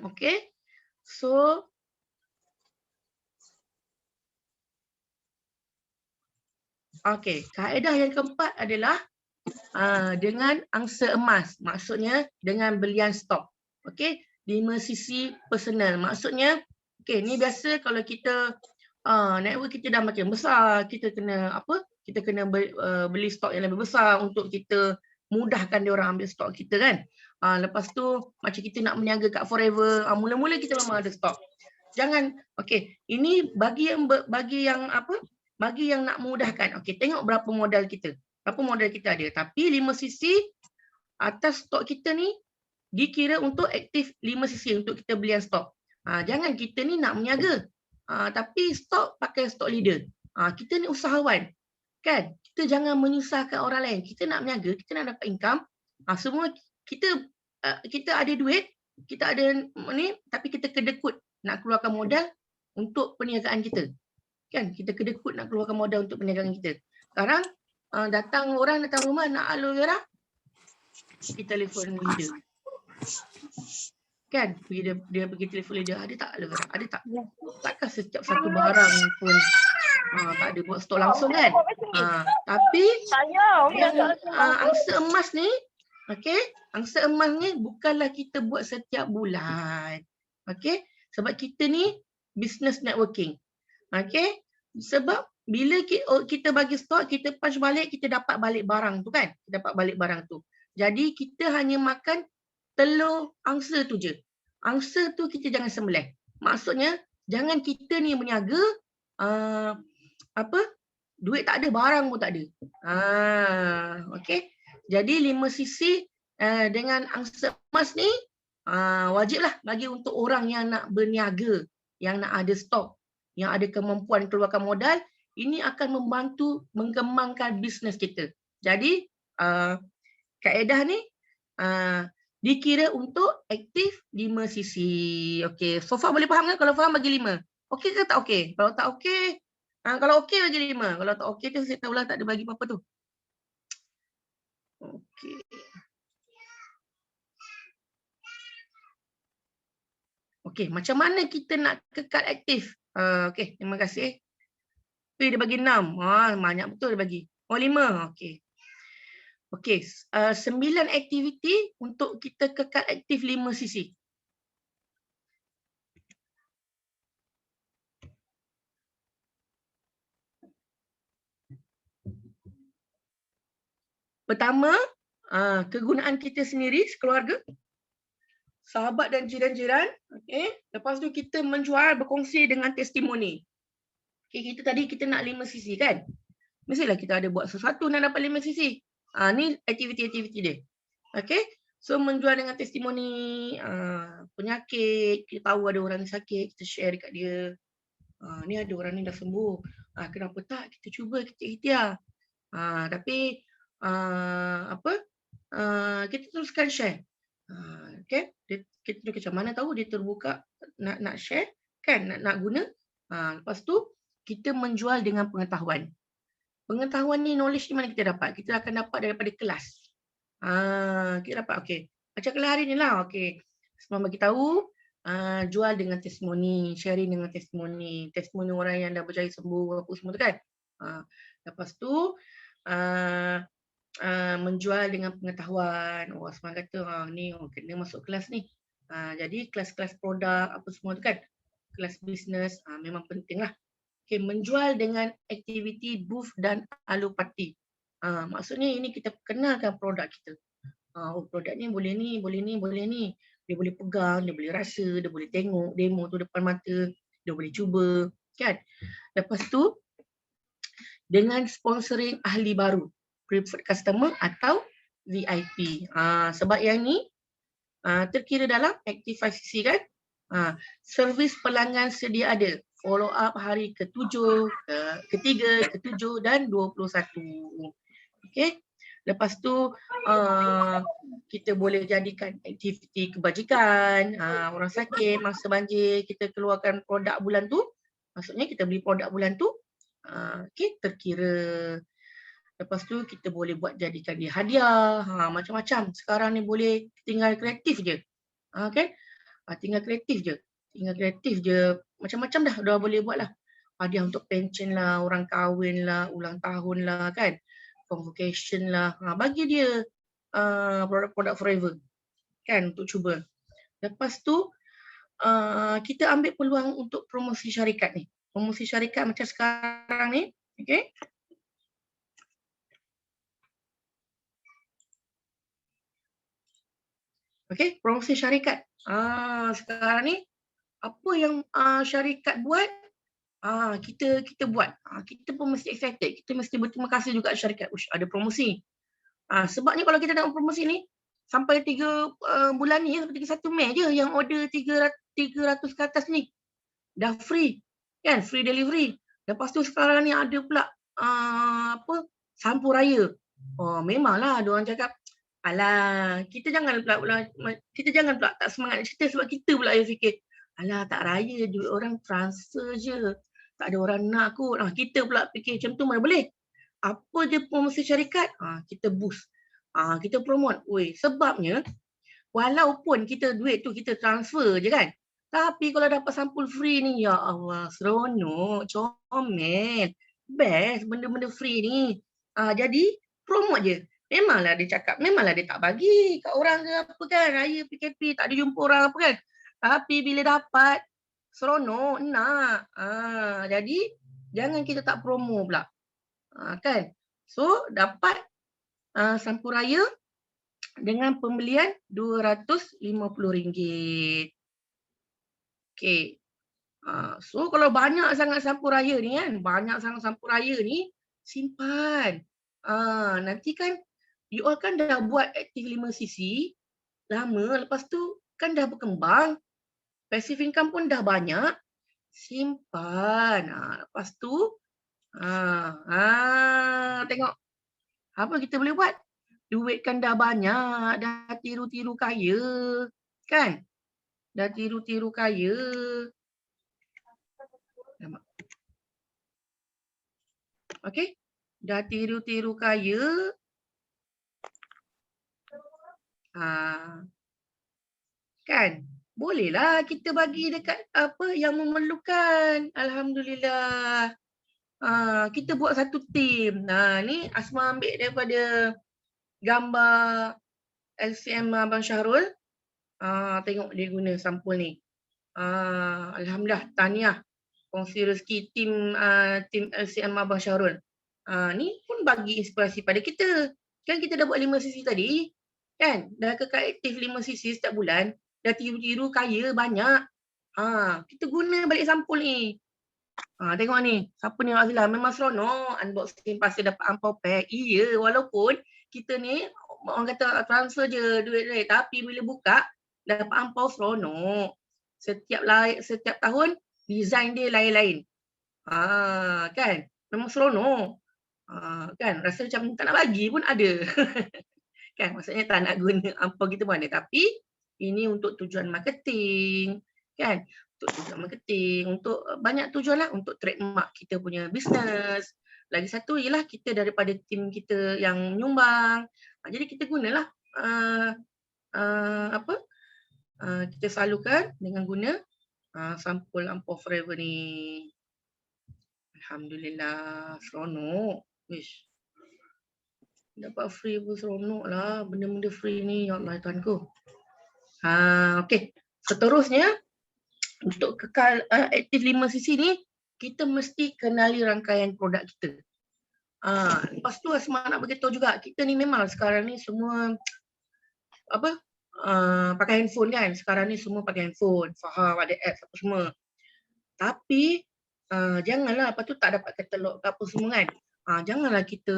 Okey. So, kaedah yang keempat adalah dengan angsa emas. Maksudnya dengan belian stok. Okey, 5 sisi personal. Maksudnya, ni biasa kalau kita network kita dah makin besar, kita kena Kita kena beli stok yang lebih besar untuk kita mudahkan dia orang ambil stok kita kan. Lepas tu macam kita nak berniaga kat Forever, mula-mula kita memang ada stok. Jangan, ini bagi yang nak mudahkan. Tengok berapa modal kita. Berapa modal kita ada. Tapi 5 sisi atas stok kita ni dikira untuk aktif 5 sisi untuk kita belian stok. Jangan kita ni nak berniaga. Tapi stok pakai stok leader. Kita ni usahawan. Kan? Kita jangan menyusahkan orang lain. Kita nak berniaga, kita nak dapat income. Semua kita ada duit, kita ada ni, tapi kita kedekut nak keluarkan modal untuk perniagaan kita. Kan? Kita kedekut nak keluarkan modal untuk perniagaan kita. Sekarang datang rumah nak aloe vera, kita telefon leader. Kan? Dia pergi telefon leader, ada tak aloe vera? Ada tak? Takkan setiap satu barang pun Tak ada buat stok langsung kan. Tapi yang angsa emas ni, okey, angsa emas ni bukanlah kita buat setiap bulan. Okey, sebab kita ni business networking. Okey, sebab bila kita bagi stok, kita punch balik, kita dapat balik barang tu kan. Dapat balik barang tu. Jadi kita hanya makan telur angsa tu je. Angsa tu kita jangan sembelih. Maksudnya jangan kita ni berniaga duit tak ada, barang pun tak ada. Okey. Jadi 5 sisi dengan angsa emas ni wajiblah bagi untuk orang yang nak berniaga, yang nak ada stok, yang ada kemampuan keluarkan modal, ini akan membantu mengembangkan bisnes kita. Jadi kaedah ni dikira untuk aktif 5 sisi. Okey, so far boleh faham kan? Kalau faham bagi 5. Okey ke tak okey? Kalau tak okey, kalau okey bagi 5. Kalau tak okey tu saya tahulah tak ada bagi apa-apa tu. Okey. Okey, macam mana kita nak kekal aktif? Okey, terima kasih. Dia bagi 6. Banyak betul dia bagi. 5. Okey. Okey, 9 aktiviti untuk kita kekal aktif 5 sisi. Pertama, kegunaan kita sendiri, sekeluarga, sahabat dan jiran-jiran. Okey, lepas tu kita menjual, berkongsi dengan testimoni. Okey, kita nak 5 sisi kan? Mestilah kita ada buat sesuatu nak dapat 5 sisi. Ni aktiviti-aktiviti dia. Okey, so menjual dengan testimoni, penyakit, kita tahu ada orang ni sakit, kita share dekat dia. Ni ada orang ni dah sembuh. Kenapa tak kita cuba, kita ikhtiar. Tapi kita teruskan share. Okey, kita macam mana tahu dia terbuka nak share kan, nak guna. Lepas tu kita menjual dengan pengetahuan. Pengetahuan ni, knowledge ni mana kita dapat? Kita akan dapat daripada kelas. Kita dapat, okey. Macam kelas hari ni lah, okey. Semua bagi tahu, jual dengan testimoni, sharing dengan testimoni. Testimoni orang yang dah berjaya sembuh, apa semua tu kan. Lepas tu, menjual dengan pengetahuan. Semua kata, ni kena masuk kelas ni. Jadi kelas-kelas produk, apa semua tu kan. Kelas bisnes, memang penting lah. Okay, menjual dengan aktiviti booth dan alopati. Maksudnya ini kita kenalkan produk kita. Produk ni boleh ni, boleh ni, boleh ni. Dia boleh pegang, dia boleh rasa, dia boleh tengok demo tu depan mata, dia boleh cuba, kan? Lepas tu dengan sponsoring ahli baru, preferred customer atau VIP. Sebab yang ni terkira dalam aktif 5cc kan? Servis pelanggan sedia ada. Follow up hari ke-7, ke-3, ke-7 dan 21. Okey. Lepas tu kita boleh jadikan aktiviti kebajikan, orang sakit, masa banjir, kita keluarkan produk bulan tu. Maksudnya kita beli produk bulan tu, okey, terkira. Lepas tu kita boleh buat jadikan dia hadiah, macam-macam. Sekarang ni boleh tinggal kreatif je. Okey. Tinggal kreatif je. Macam-macam dah boleh buat lah. Hadiah untuk pension lah, orang kahwin lah, ulang tahun lah kan. Convocation lah. Bagi dia produk-produk forever. Kan, untuk cuba. Lepas tu, kita ambil peluang untuk promosi syarikat ni. Promosi syarikat macam sekarang ni. Okay. Okay, promosi syarikat. Sekarang ni, apa yang syarikat buat, kita buat. Kita pun mesti excited. Kita mesti berterima kasih juga syarikat. Ada promosi. Sebabnya kalau kita nak promosi ni, sampai 3 bulan ni, sampai 31 Mei je yang order 300 ke atas ni. Dah free. Kan? Free delivery. Lepas tu sekarang ni ada pula sampu raya. Memanglah diorang cakap, alah, kita jangan pula tak semangat cerita sebab kita pula yang fikir, alah tak raya, duit orang transfer je. Tak ada orang nak kot. Kita pula fikir macam tu mana boleh. Apa je promosi syarikat, kita boost. Kita promote. Sebabnya, walaupun kita duit tu kita transfer je kan. Tapi kalau dapat sampul free ni, ya Allah, seronok, comel. Best benda-benda free ni. Jadi, promote je. Memanglah dia cakap, memanglah dia tak bagi kat orang ke apa kan. Raya PKP, tak ada jumpa orang apa kan. Tapi bila dapat, seronok, nak. Jadi, jangan kita tak promo pula. Kan? So, dapat sampul raya dengan pembelian RM250. Okay. So kalau banyak sangat sampul raya ni kan, banyak sangat sampul raya ni, simpan. Nanti kan, you all kan dah buat aktif 5cc, lama, lepas tu kan dah berkembang, passive income pun dah banyak, simpan. Lepas tu, tengok apa kita boleh buat. Duit kan dah banyak, dah tiru-tiru kaya, kan? Dah tiru-tiru kaya. Okey, dah tiru-tiru kaya. Kan? Bolehlah kita bagi dekat apa yang memerlukan. Alhamdulillah. Kita buat satu tim. Ni Asma ambil daripada gambar LCM Abang Syahrul. Tengok dia guna sampul ni. Alhamdulillah, tahniah. Kongsi rezeki tim LCM Abang Syahrul. Ni pun bagi inspirasi pada kita. Kan kita dah buat 5cc tadi. Kan? Dah kekal aktif 5cc setiap bulan. Dah tiru-tiru kaya banyak. Kita guna balik sampul ni. Tengok ni. Siapa ni Azila? Memang seronok. Unboxing pasal dapat ampau pack. Iya, walaupun kita ni orang kata transfer je duit. Tapi bila buka, dapat ampau seronok. Setiap tahun, design dia lain-lain. Kan? Memang seronok. Kan? Rasa macam tak nak bagi pun ada. Kan? Maksudnya tak nak guna ampau kita pun ada. Tapi, ini untuk tujuan marketing. Kan? Untuk tujuan marketing. Untuk banyak tujuan lah. Untuk trademark kita punya business. Lagi satu ialah kita daripada tim kita yang nyumbang. Jadi kita gunalah kita salurkan dengan guna sampul ampau forever ni. Alhamdulillah, seronok. Wish. Dapat free pun seronok lah. Benda-benda free ni, ya Allah Tuhanku. Okey. Seterusnya, untuk kekal aktif 5cc ni, kita mesti kenali rangkaian produk kita. Lepas tu Asma nak beritahu juga, kita ni memang sekarang ni semua pakai handphone kan. Sekarang ni semua pakai handphone. Faham, ada apps apa semua. Tapi, janganlah lepas tu tak dapat katalog ke apa semua kan. Janganlah kita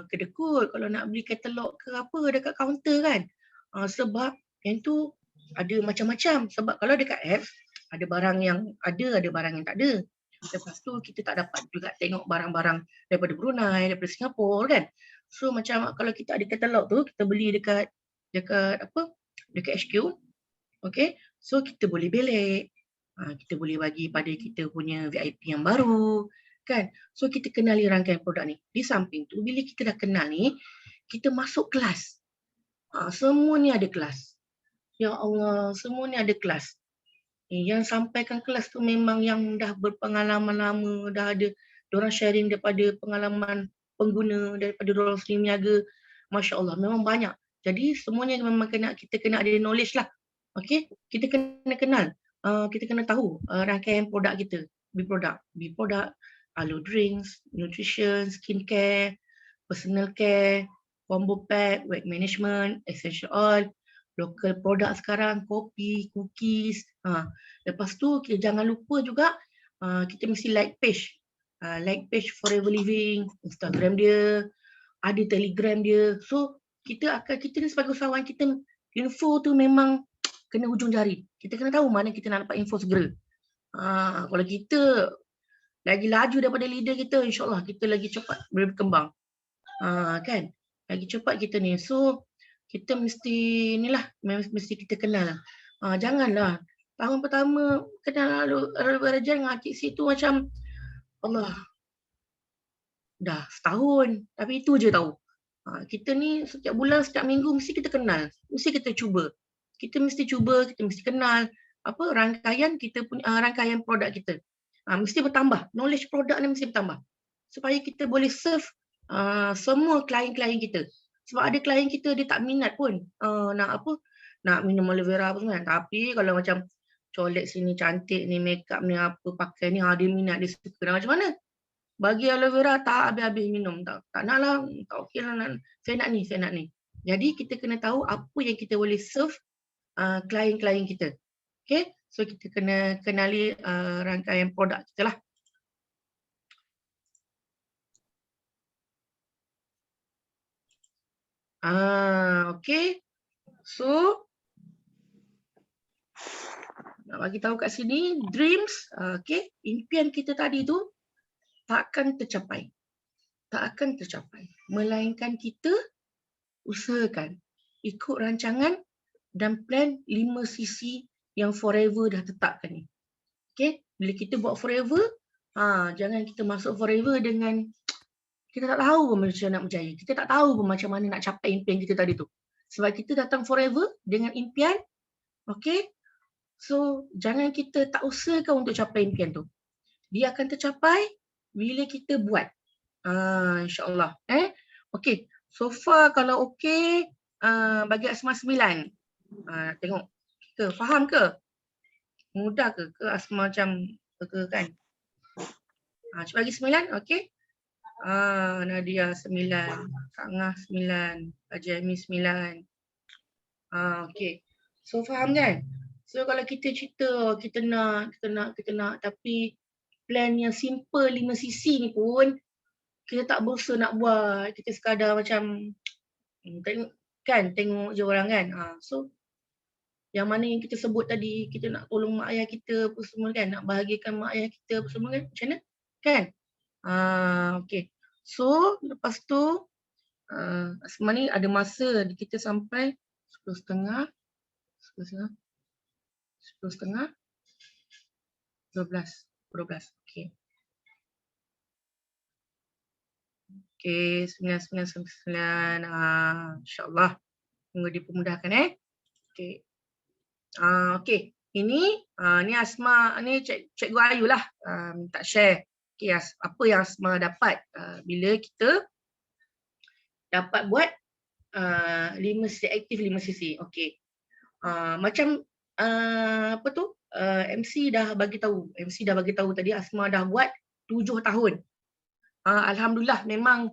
kedekut kalau nak beli katalog ke apa dekat kaunter kan. Sebab yang tu ada macam-macam. Sebab kalau dekat apps, ada barang yang ada barang yang tak ada. Lepas tu kita tak dapat juga tengok barang-barang daripada Brunei, daripada Singapura kan. So macam kalau kita ada katalog tu, kita beli dekat HQ. Okay, so kita boleh belik. Kita boleh bagi pada kita punya VIP yang baru. Kan? So kita kenali rangkaian produk ni. Di samping tu, bila kita dah kenal ni, kita masuk kelas. Semua ni ada kelas. Ya Allah, semua ni ada kelas. Yang sampaikan kelas tu memang yang dah berpengalaman lama, dah ada diorang sharing daripada pengalaman pengguna, daripada diorang sendiri meniaga. Masya Allah, memang banyak. Jadi semuanya memang kita kena ada knowledge lah. Okay, kita kena kenal. Kita kena tahu rangkaian produk kita. B-product, Alo drinks, nutrition, skincare, personal care, combo pack, weight management, essential oil, local product sekarang, kopi, cookies. Lepas tu kita jangan lupa juga kita mesti like page. Like page Forever Living, Instagram dia, ada Telegram dia. So kita ni sebagai usahawan, kita info tu memang kena hujung jari. Kita kena tahu mana kita nak dapat info segera. Kalau kita lagi laju daripada leader kita, insyaAllah kita lagi cepat berkembang. Kan? Lagi cepat kita ni. So, kita mesti kita kenal. Janganlah. Tahun pertama kenal Alwi Rajan dengan Cik Si tu macam, Allah, dah setahun. Tapi itu je tahu. Kita ni setiap bulan, setiap minggu mesti kita kenal. Mesti kita cuba. kita mesti cuba, kita mesti kenal apa rangkaian kita punya rangkaian produk kita. Mesti bertambah, knowledge produk ni mesti bertambah supaya kita boleh serve semua klien-klien kita. Sebab ada klien kita dia tak minat pun nak minum aloe vera apa semua. Tapi kalau macam colek sini cantik ni, makeup ni apa pakai ni, dia minat, dia suka. Macam mana? Bagi aloe vera tak habis-habis minum, tak nak lah, tak okey lah, saya nak ni. Jadi kita kena tahu apa yang kita boleh serve klien-klien kita. Okay, so kita kena kenali rangkaian produk kita lah. Okay, so nak bagi tahu kat sini, dreams, okay, impian kita tadi tu takkan tercapai. Tak akan tercapai. Melainkan kita usahakan ikut rancangan dan plan 5 sisi yang forever dah tetapkan ni. Okay, bila kita buat forever, jangan kita masuk forever dengan kita tak tahu pun macam nak berjaya. Kita tak tahu pun macam mana nak capai impian kita tadi tu. Sebab kita datang forever dengan impian, okay, so jangan kita tak usahakan untuk capai impian tu. Dia akan tercapai bila kita buat. InsyaAllah. Okay, so far kalau okay, bagi Asma 9. Tengok, faham ke? Mudah ke? Ke Asma macam kan? Cuba bagi 9, okay. Nadia 9, Kak Ngah 9, Kak Jamie 9. Okay, so faham kan? So kalau kita cerita, kita nak, tapi plan yang simple 5 sisi ni pun kita tak berusaha nak buat, kita sekadar macam tengok je orang kan. So yang mana yang kita sebut tadi, kita nak tolong mak ayah kita apa semua kan, nak bahagiakan mak ayah kita apa semua kan, macam mana? Kan? Okay. So lepas tu Asma ni ada masa kita sampai 10.30, 12. Okay. Okay, 9. InsyaAllah. Tunggu dipermudahkan Okay. Okay. Ini ni Asma, ni Cikgu Ayu lah minta share. Okay, apa yang Asma dapat bila kita dapat buat 5 aktif 5 sisi. Okay. Macam apa tu? MC dah bagi tahu tadi Asma dah buat 7 tahun. Alhamdulillah memang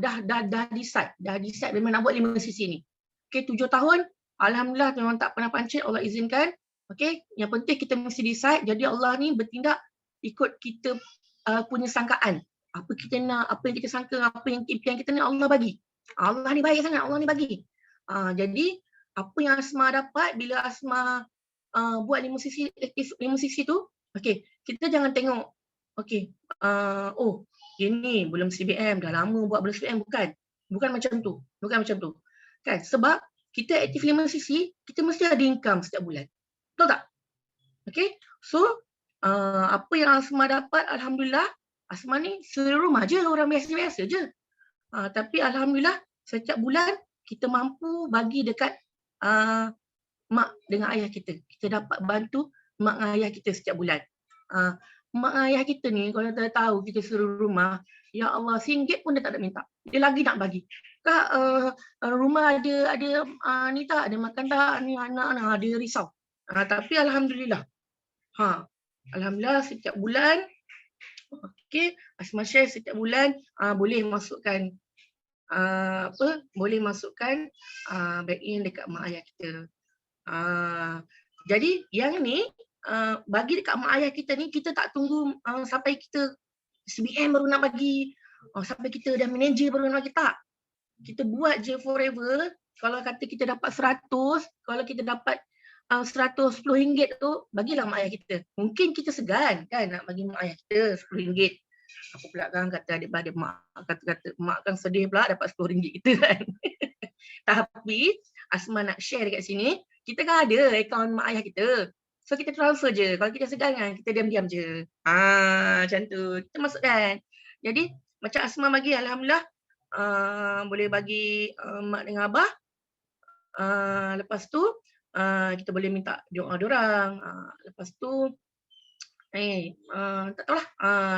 dah decide memang nak buat 5 sisi ni. Okay, 7 tahun alhamdulillah memang tak pernah pancit, Allah izinkan. Okay, yang penting kita mesti decide. Jadi Allah ni bertindak ikut kita punya sangkaan. Apa kita nak, apa yang kita sangka, apa yang impian kita ni Allah bagi. Allah ni baik sangat, Allah ni bagi. Jadi apa yang Asma dapat bila Asma buat 5 sisi tu, okay, kita jangan tengok okay, ini belum CBM, dah lama buat belum CBM, bukan macam tu. Kan? Sebab kita aktif 5 sisi, kita mesti ada income setiap bulan. Betul tak? Okay, so apa yang Asma dapat, alhamdulillah, Asma ni serumah je, orang biasa-biasa je. Tapi alhamdulillah setiap bulan kita mampu bagi dekat mak dengan ayah kita. Kita dapat bantu mak dengan ayah kita setiap bulan. Mak ayah kita ni kalau tak tahu kita suruh rumah, ya Allah, RM1 pun dia tak ada minta. Dia lagi nak bagi. Kak, rumah ada ni tak, ada makan tak, ni anak dia risau. Tapi alhamdulillah. Alhamdulillah setiap bulan okey, Asma share setiap bulan boleh masukkan boleh masukkan back in dekat mak ayah kita. Jadi yang ni bagi dekat mak ayah kita ni, kita tak tunggu sampai kita CBM baru nak bagi, sampai kita dah manager baru nak bagi, tak. Kita buat je forever. Kalau kata kita dapat 100, kalau kita dapat RM110 tu, bagilah mak ayah kita. Mungkin kita segan kan nak bagi mak ayah kita RM10. Apa pula kan kata adik-beradik mak, kata mak kan sedih pula dapat RM10 kita kan. Tapi Asma nak share dekat sini, kita kan ada akaun mak ayah kita. So kita transfer je. Kalau kita segan kan, kita diam-diam je. Macam tu. Kita masukkan. Jadi macam Asma bagi, alhamdulillah boleh bagi mak dengan abah Lepas tu kita boleh minta doa diorang. Lepas tu tak tahulah.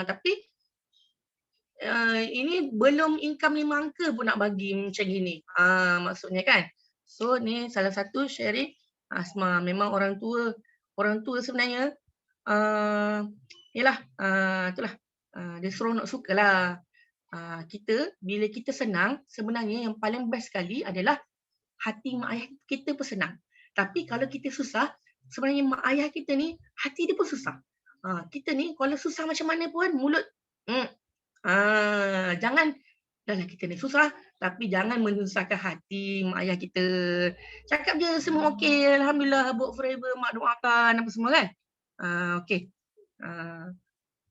Tapi ini belum income 5 angka pun nak bagi macam gini. Maksudnya kan. So ni salah satu sharing Asma. Memang orang tua sebenarnya yalah, itulah. Dia seronok sukalah. Kita bila kita senang, sebenarnya yang paling best sekali adalah hati mak ayah kita pun senang. Tapi kalau kita susah, sebenarnya mak ayah kita ni hati dia pun susah. Kita ni kalau susah macam mana pun mulut jangan dahlah kita ni susah tapi jangan menyusahkan hati mak ayah kita. Cakap je semua okey, alhamdulillah, work forever, mak doakan apa semua kan. Okey.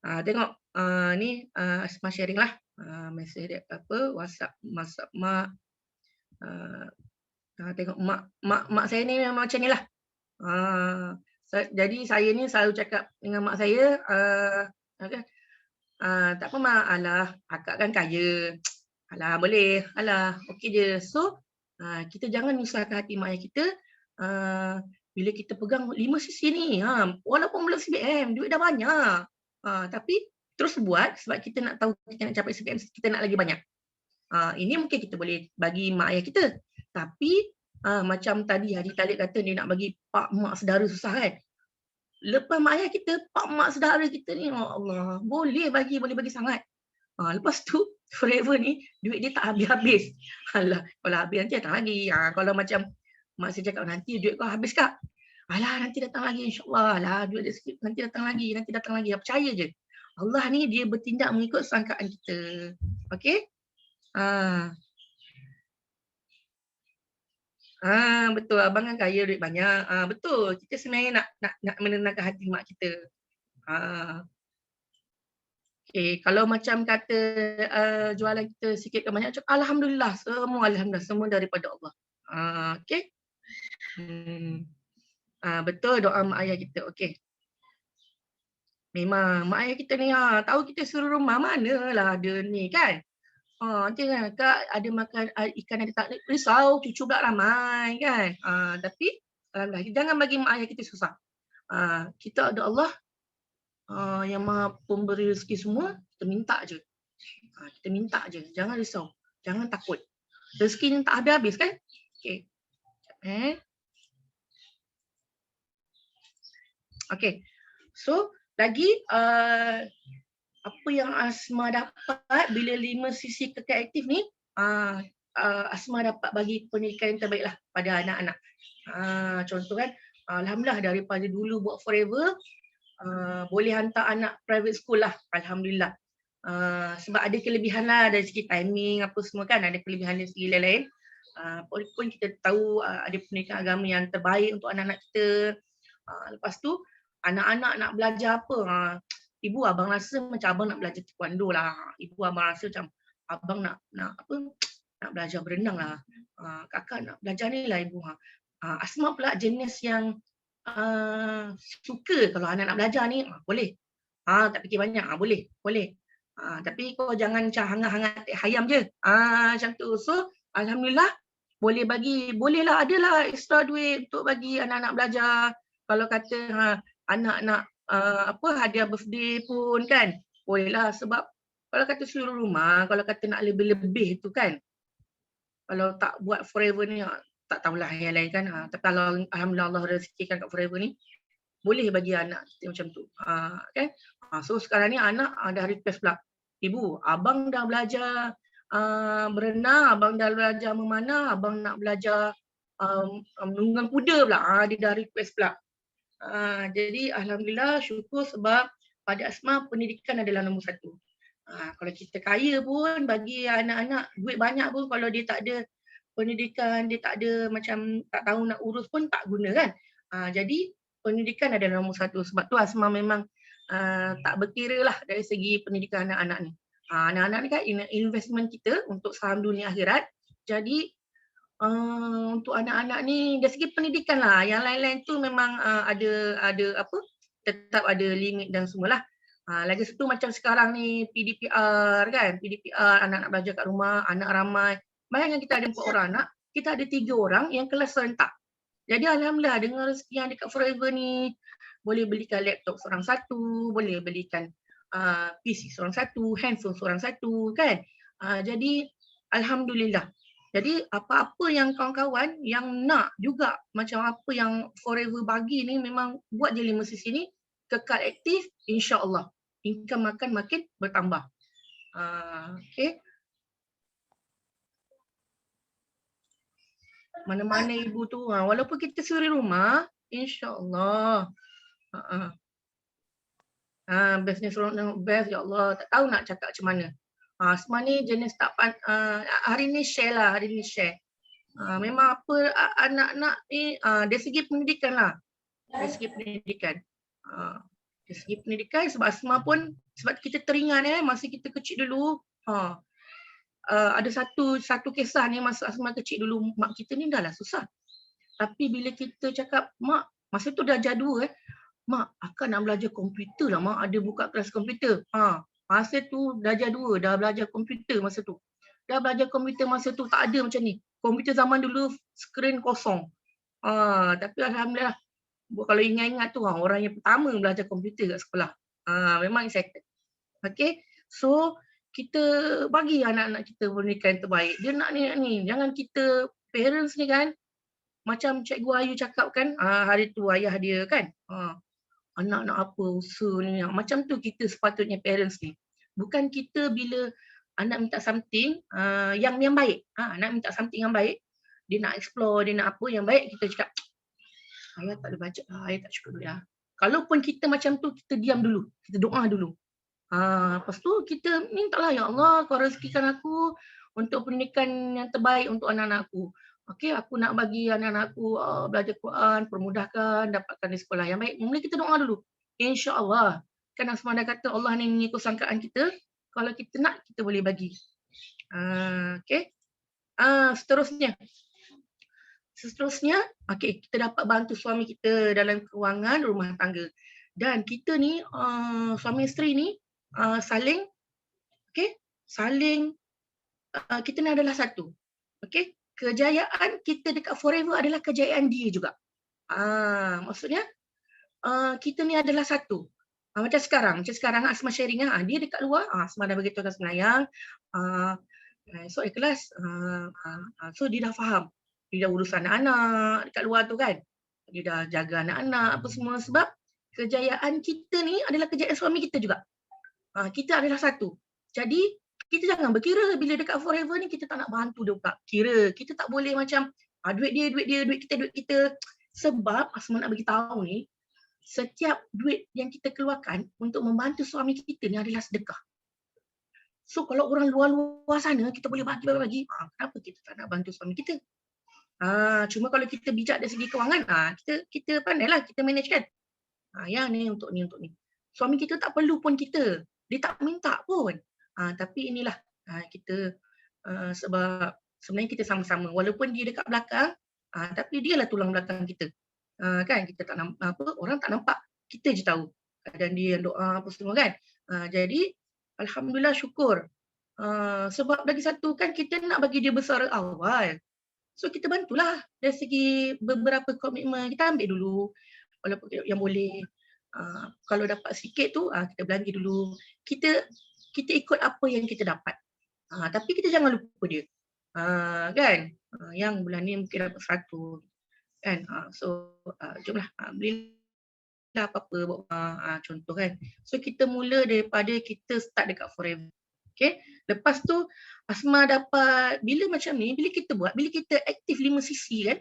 Tengok ni Asma sharing lah. Mesej dia apa, WhatsApp mak. Tengok mak saya ni memang macam ni lah. Jadi saya ni selalu cakap dengan mak saya, tak apa mak, alah akak kan kaya. Alah boleh, alah okey je. So kita jangan menyusahkan hati mak ayah kita. Bila kita pegang 5 sisi ni, walaupun belum CBM, duit dah banyak. Tapi terus buat sebab kita nak tahu kita nak capai CBM, kita nak lagi banyak. Ini mungkin kita boleh bagi mak ayah kita. Tapi macam tadi Haji Talib kata dia nak bagi pak mak saudara susah kan. Lepas mak ayah kita, pak mak saudara kita ni, Allah, boleh bagi sangat. Lepas tu forever ni duit dia tak habis-habis. Alah, kalau habis nanti datang lagi. Kalau macam mak saya cakap nanti duit kau habis kak. Alah nanti datang lagi insya-Allah. Alah duit dia sikit nanti datang lagi. Percaya je. Allah ni dia bertindak mengikut sangkaan kita. Okey? Betul, abang kan kaya duit banyak. Betul, kita sebenarnya nak menenangkan hati mak kita. Okay, kalau macam kata jualan kita sikit ke banyak, alhamdulillah, semua daripada Allah. Okay. Betul doa mak ayah kita. Okay. Memang mak ayah kita ni tahu kita suruh rumah manalah ada ni kan. Nanti kan kak ada makan ikan ada tak risau, cucu pula ramai kan. Tapi alhamdulillah jangan bagi mak ayah kita susah. Kita ada Allah yang maha pemberi rezeki semua, kita minta je. Kita minta je, jangan risau, jangan takut. Rezeki ni tak habis-habis kan? Okey. Okey. So lagi apa yang Asma dapat bila 5 sisi kekal aktif ni, Asma dapat bagi pendidikan yang terbaik lah pada anak-anak. Contoh kan, alhamdulillah daripada dulu buat forever, boleh hantar anak private school lah, alhamdulillah. Sebab ada kelebihan lah dari segi timing apa semua kan, ada kelebihan dari segi lain-lain. Pun kita tahu ada pendidikan agama yang terbaik untuk anak-anak kita. Lepas tu anak-anak nak belajar apa, ibu abang rasa macam abang nak belajar taekwondo lah. Ibu abang rasa macam abang nak belajar berenang lah. Kakak nak belajar ni lah ibu. Asma pula jenis yang suka kalau anak nak belajar ni, boleh. Tak fikir banyak, boleh. Tapi kau jangan macam hangat-hangat hayam je. Macam tu. So alhamdulillah bolehlah, adalah extra duit untuk bagi anak-anak belajar. Kalau kata anak nak hadiah birthday pun kan, bolehlah. Sebab kalau kata seluruh rumah, kalau kata nak lebih-lebih tu kan, kalau tak buat forever ni, tak tahulah yang lain kan. Tapi kalau alhamdulillah Allah rezekikan kat forever ni, boleh bagi anak kita macam tu. Kan? So sekarang ni anak dah request pula, ibu, abang dah belajar berenang, abang dah belajar memanah, abang nak belajar menunggang kuda pula. Dia dah request pula. Jadi alhamdulillah, syukur sebab pada Asma pendidikan adalah nombor satu. Kalau kita kaya pun, bagi anak-anak duit banyak pun, kalau dia tak ada pendidikan, dia tak ada macam tak tahu nak urus pun tak guna kan. Jadi pendidikan adalah nombor satu. Sebab tu Asma memang tak berkira lah dari segi pendidikan anak-anak ni. Anak-anak ni kan investment kita untuk saham dunia akhirat. Jadi untuk anak-anak ni dari segi pendidikan lah. Yang lain-lain tu memang tetap ada limit dan semualah. Lagi satu macam sekarang ni PDPR kan. PDPR, anak nak belajar kat rumah, anak ramai. Bayangkan kita ada 4 orang anak, kita ada 3 orang yang kelas serentak. Jadi alhamdulillah dengan rezeki yang dekat Forever ni, boleh belikan laptop seorang satu, boleh belikan PC seorang satu, handphone seorang satu kan. Jadi alhamdulillah. Jadi apa-apa yang kawan-kawan yang nak juga macam apa yang Forever bagi ni, memang buat je 5 sisi ni, kekal aktif, insya-Allah income makan makin bertambah. Okay. Mana-mana ibu tu, walaupun kita suri rumah, insya-Allah. Bestnya seronok, best, ya Allah, tak tahu nak cakap macam mana. Semua ni jenis tak hari ni share lah, hari ni share. Memang apa anak-anak ni dari segi pendidikan lah. Dari segi pendidikan. Dari segi pendidikan sebab Asma pun, sebab kita teringat masa kita kecil dulu, ada satu kisah ni masa Asma kecil dulu, mak kita ni dah lah susah. Tapi bila kita cakap, mak, masa tu dah jadul mak, akak nak belajar komputer lah mak, ada buka kelas komputer. Masa tu darjah 2 dah belajar komputer masa tu. Dah belajar komputer masa tu, tak ada macam ni. Komputer zaman dulu skrin kosong. Tapi alhamdulillah, kalau ingat-ingat tu orang yang pertama belajar komputer kat sekolah. Memang excited. Okay, so kita bagi anak-anak kita pendidikan yang terbaik. Dia nak ni. Jangan kita parents ni kan, macam Cikgu Ayu cakap kan, hari tu ayah dia kan, anak nak apa, usaha ni. Macam tu kita sepatutnya parents ni. Bukan kita bila anak minta something yang baik. Anak minta something yang baik, dia nak explore, dia nak apa yang baik, kita cakap, ayah tak ada bajet lah, ayah tak cukup duit lah. Kalaupun kita macam tu, kita diam dulu, kita doa dulu. Lepas tu kita mintalah, ya Allah, kau rezekikan aku untuk pendidikan yang terbaik untuk anak-anak aku. Okey, aku nak bagi anak-anak aku belajar Quran, permudahkan, dapatkan di sekolah yang baik. Mula kita doa dulu. InsyaAllah. Kan Asma dah kata Allah ni mengikut sangkaan kita. Kalau kita nak, kita boleh bagi. Okey. Seterusnya, okey, kita dapat bantu suami kita dalam kewangan rumah tangga. Dan kita ni, suami isteri ni, saling, kita ni adalah satu. Okey, kejayaan kita dekat Forever adalah kejayaan dia juga. Maksudnya kita ni adalah satu. Macam sekarang Asma sharing, dia dekat luar, Asma dah bagi tahu kat semayang, so ikhlas, so dia dah faham, dia dah urus anak-anak dekat luar tu kan, dia dah jaga anak-anak apa semua, sebab kejayaan kita ni adalah kejayaan suami kita juga. Kita adalah satu. Jadi kita jangan berkira bila dekat Forever ni kita tak nak bantu dia pula. Kira kita tak boleh macam duit dia, duit kita. Sebab Asma nak bagi tahu ni, setiap duit yang kita keluarkan untuk membantu suami kita ni adalah sedekah. So kalau orang luar-luar sana kita boleh bagi, kenapa kita tak nak bantu suami kita? Cuma kalau kita bijak dari segi kewangan, kita pandailah kita manage kan. Yang ni untuk ni. Suami kita tak perlu pun kita. Dia tak minta pun. Tapi inilah kita, sebab sebenarnya kita sama-sama. Walaupun dia dekat belakang, tapi dialah tulang belakang kita. Kan kita tak nampak, orang tak nampak. Kita je tahu keadaan dia, doa apa semua kan. Jadi alhamdulillah, syukur. Sebab lagi satu kan kita nak bagi dia besar awal. So kita bantulah dari segi beberapa komitmen kita ambil dulu. Walaupun yang boleh, kalau dapat sikit tu kita belanja dulu. Kita ikut apa yang kita dapat. Tapi kita jangan lupa dia. Kan? Yang bulan ni mungkin dapat 100 kan. So jomlah belilah apa-apa buat contoh kan. So kita mula daripada kita start dekat Forever. Okay. Lepas tu Asma dapat, bila macam ni, bila kita aktif 5 sisi kan.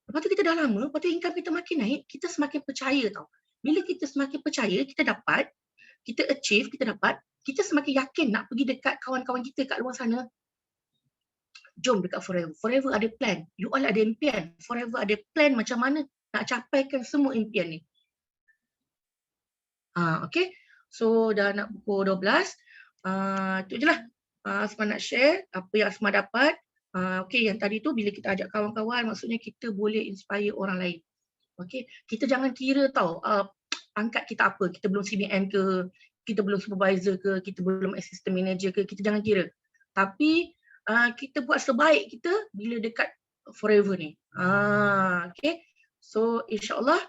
Lepas tu kita dah lama, lepas tu income kita makin naik, kita semakin percaya tau. Bila kita semakin percaya, kita dapat, kita achieve, kita dapat, kita semakin yakin nak pergi dekat kawan-kawan kita kat luar sana. Jom dekat Forever. Forever ada plan. You all ada impian. Forever ada plan macam mana nak capaikan semua impian ni. Okay. So dah nak pukul 12. Itu je lah. Asma nak share apa yang Asma dapat. Okay, yang tadi tu bila kita ajak kawan-kawan, maksudnya kita boleh inspire orang lain. Okay, kita jangan kira tau, pangkat kita apa. Kita belum CBM ke, kita belum supervisor ke, kita belum assistant manager ke, kita jangan kira. Tapi kita buat sebaik kita bila dekat forever ni. Okay. So insyaAllah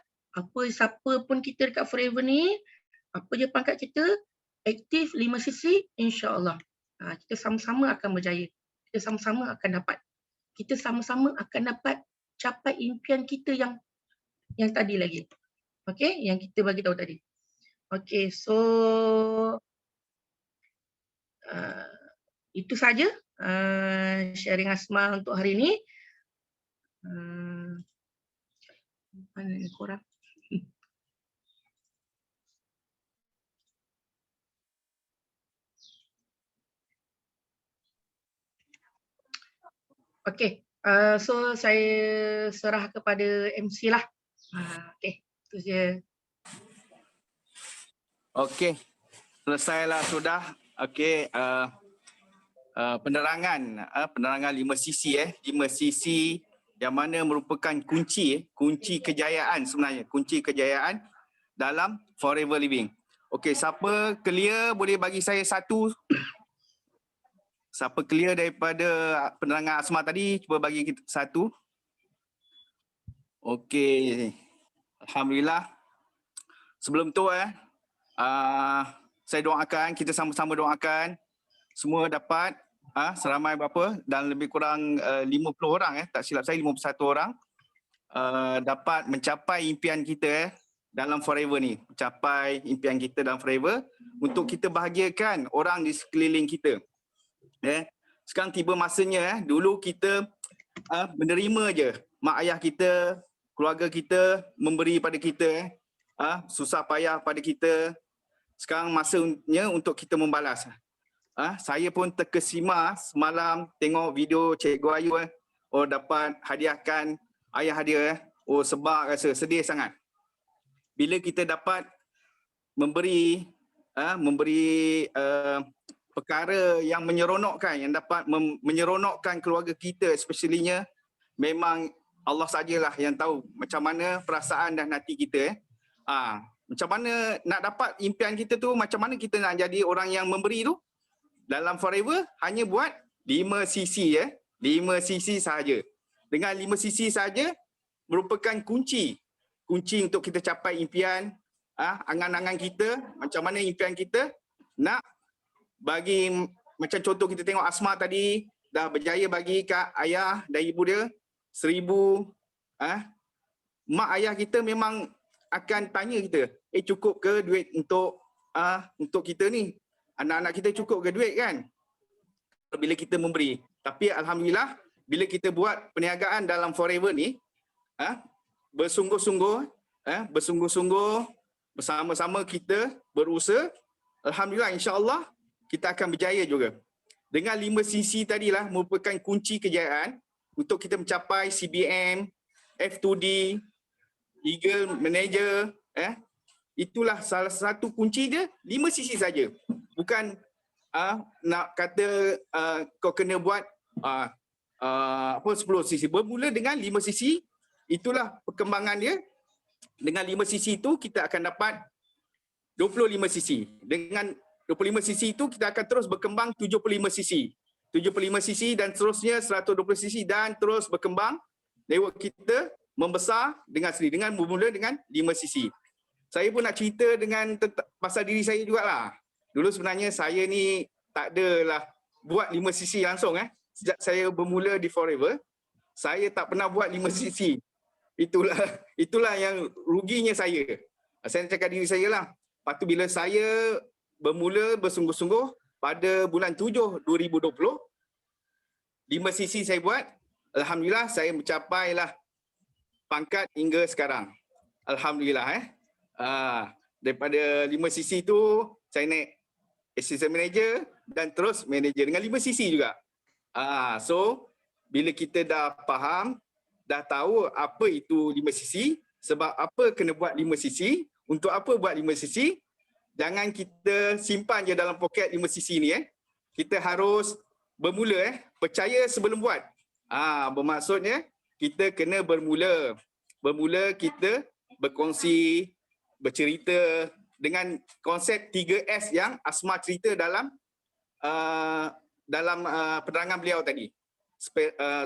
siapa pun kita dekat forever ni, apa je pangkat kita, aktif 5 sisi, insyaAllah. Kita sama-sama akan berjaya. Kita sama-sama akan dapat. Kita sama-sama akan dapat capai impian kita yang tadi lagi. Okay, yang kita bagi tahu tadi. Okay, so itu saja sharing Asma untuk hari ini. Mana ni korang? Okay, so saya serah kepada MC lah. Okay, itu je. Okay, selesailah sudah. Okay, penerangan 5 sisi 5 sisi yang mana merupakan kunci kejayaan sebenarnya, kunci kejayaan dalam forever living. Okay, siapa clear boleh bagi saya satu. Siapa clear daripada penerangan Asma tadi, cuba bagi kita satu. Okey. Alhamdulillah. Sebelum tu saya doakan, kita sama-sama doakan semua dapat seramai berapa dan lebih kurang 50 orang tak silap saya 51 orang dapat mencapai impian kita dalam forever ni. Mencapai impian kita dalam forever untuk kita bahagiakan orang di sekeliling kita. Sekarang tiba masanya dulu kita menerima je mak ayah kita, keluarga kita memberi pada kita susah payah pada kita. Sekarang masanya untuk kita membalas. Saya pun terkesima semalam tengok video Cikgu Ayu dapat hadiahkan ayah dia. Sebab rasa sedih sangat bila kita dapat memberi perkara yang menyeronokkan, yang dapat menyeronokkan keluarga kita, especially-nya memang Allah sajalah yang tahu macam mana perasaan dan hati kita. Macam mana nak dapat impian kita tu, macam mana kita nak jadi orang yang memberi tu. Dalam forever hanya buat 5 sisi 5 sisi sahaja. Dengan 5 sisi sahaja merupakan kunci untuk kita capai impian, angan-angan kita, macam mana impian kita nak bagi, macam contoh kita tengok Asma tadi dah berjaya bagi kat ayah dan ibu dia 1,000. Mak ayah kita memang akan tanya kita, cukup ke duit untuk kita ni? Anak-anak kita cukup ke duit kan? Bila kita memberi. Tapi alhamdulillah bila kita buat perniagaan dalam forever ni, bersungguh-sungguh bersama-sama kita berusaha, alhamdulillah insya-Allah kita akan berjaya juga. Dengan 5 sisi tadilah merupakan kunci kejayaan untuk kita mencapai CBM, F2D, Eagle Manager. Itulah salah satu kunci dia, 5 sisi saja. Bukan nak kata kau kena buat 10 sisi. Bermula dengan 5 sisi, itulah perkembangan dia. Dengan 5 sisi itu kita akan dapat 25 sisi. Dengan 25 sisi itu kita akan terus berkembang 75 sisi. 75 sisi dan seterusnya 120 sisi dan terus berkembang. Network kita membesar dengan sendiri, dengan bermula dengan 5 sisi. Saya pun nak cerita dengan pasal diri saya jugalah. Dulu sebenarnya saya ni tak adalah buat 5 sisi langsung. Sejak saya bermula di Forever, saya tak pernah buat 5 sisi. Itulah yang ruginya saya. Saya nak cakap diri saya lah. Lepas tu bila saya bermula bersungguh-sungguh pada bulan 7 2020, 5 sisi saya buat. Alhamdulillah saya mencapailah pangkat hingga sekarang. Alhamdulillah. Daripada 5 sisi tu saya naik assistant manager dan terus manager dengan 5 sisi juga. So bila kita dah faham, dah tahu apa itu 5 sisi, sebab apa kena buat 5 sisi, untuk apa buat 5 sisi, jangan kita simpan je dalam poket 5 sisi ni. Kita harus bermula, percaya sebelum buat. Bermaksudnya kita kena bermula. Bermula kita berkongsi, bercerita dengan konsep 3S yang Asma cerita dalam dalam penerangan beliau tadi.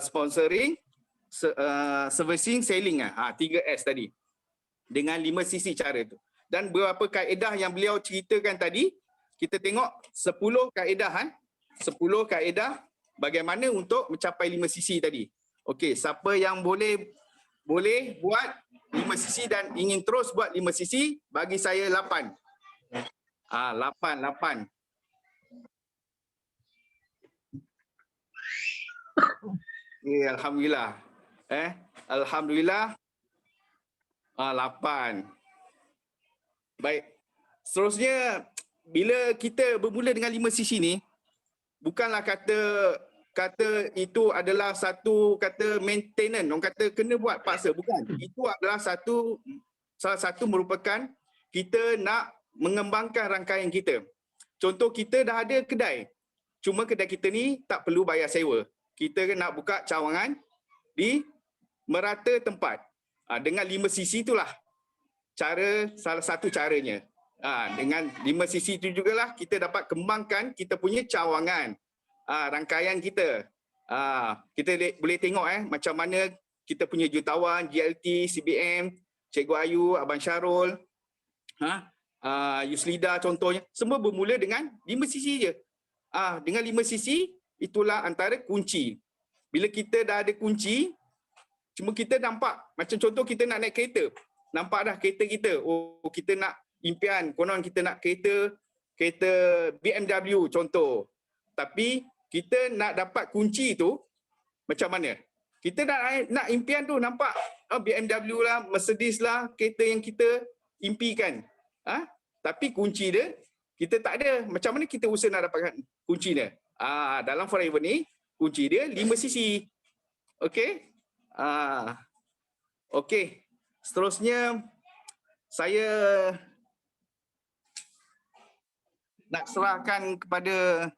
Sponsoring, servicing, selling 3S tadi. Dengan 5 sisi cara tu. Dan beberapa kaedah yang beliau ceritakan tadi, kita tengok 10 kaedah 10 kaedah bagaimana untuk mencapai 5 sisi tadi. Okey, siapa yang boleh buat 5 sisi dan ingin terus buat 5 sisi, bagi saya 8. 8. Alhamdulillah. Alhamdulillah. 8. Baik. Seterusnya, bila kita bermula dengan 5 sisi ni, bukanlah kata itu adalah satu kata maintenance, orang kata kena buat paksa, bukan. Itu adalah salah satu merupakan kita nak mengembangkan rangkaian kita. Contoh, kita dah ada kedai. Cuma kedai kita ni tak perlu bayar sewa. Kita nak buka cawangan di merata tempat. Dengan 5 sisi itulah salah satu caranya. Dengan 5 sisi itu jugalah kita dapat kembangkan kita punya cawangan, rangkaian kita. Kita boleh tengok macam mana kita punya jutawan, GLT, CBM, Cikgu Ayu, Abang Syarul, Yuslida contohnya, semua bermula dengan 5 sisi je. Dengan 5 sisi, itulah antara kunci. Bila kita dah ada kunci, cuma kita nampak, macam contoh kita nak naik kereta, nampak dah kereta kita, kita nak impian, konon kita nak kereta BMW contoh. Tapi kita nak dapat kunci tu macam mana? Kita nak impian tu nampak BMW lah, Mercedes lah, kereta yang kita impikan. Tapi kunci dia kita tak ada. Macam mana kita usaha nak dapatkan kunci dia? Dalam Forever ni kunci dia 5 sisi. Okey? Okey. Seterusnya saya nak serahkan kepada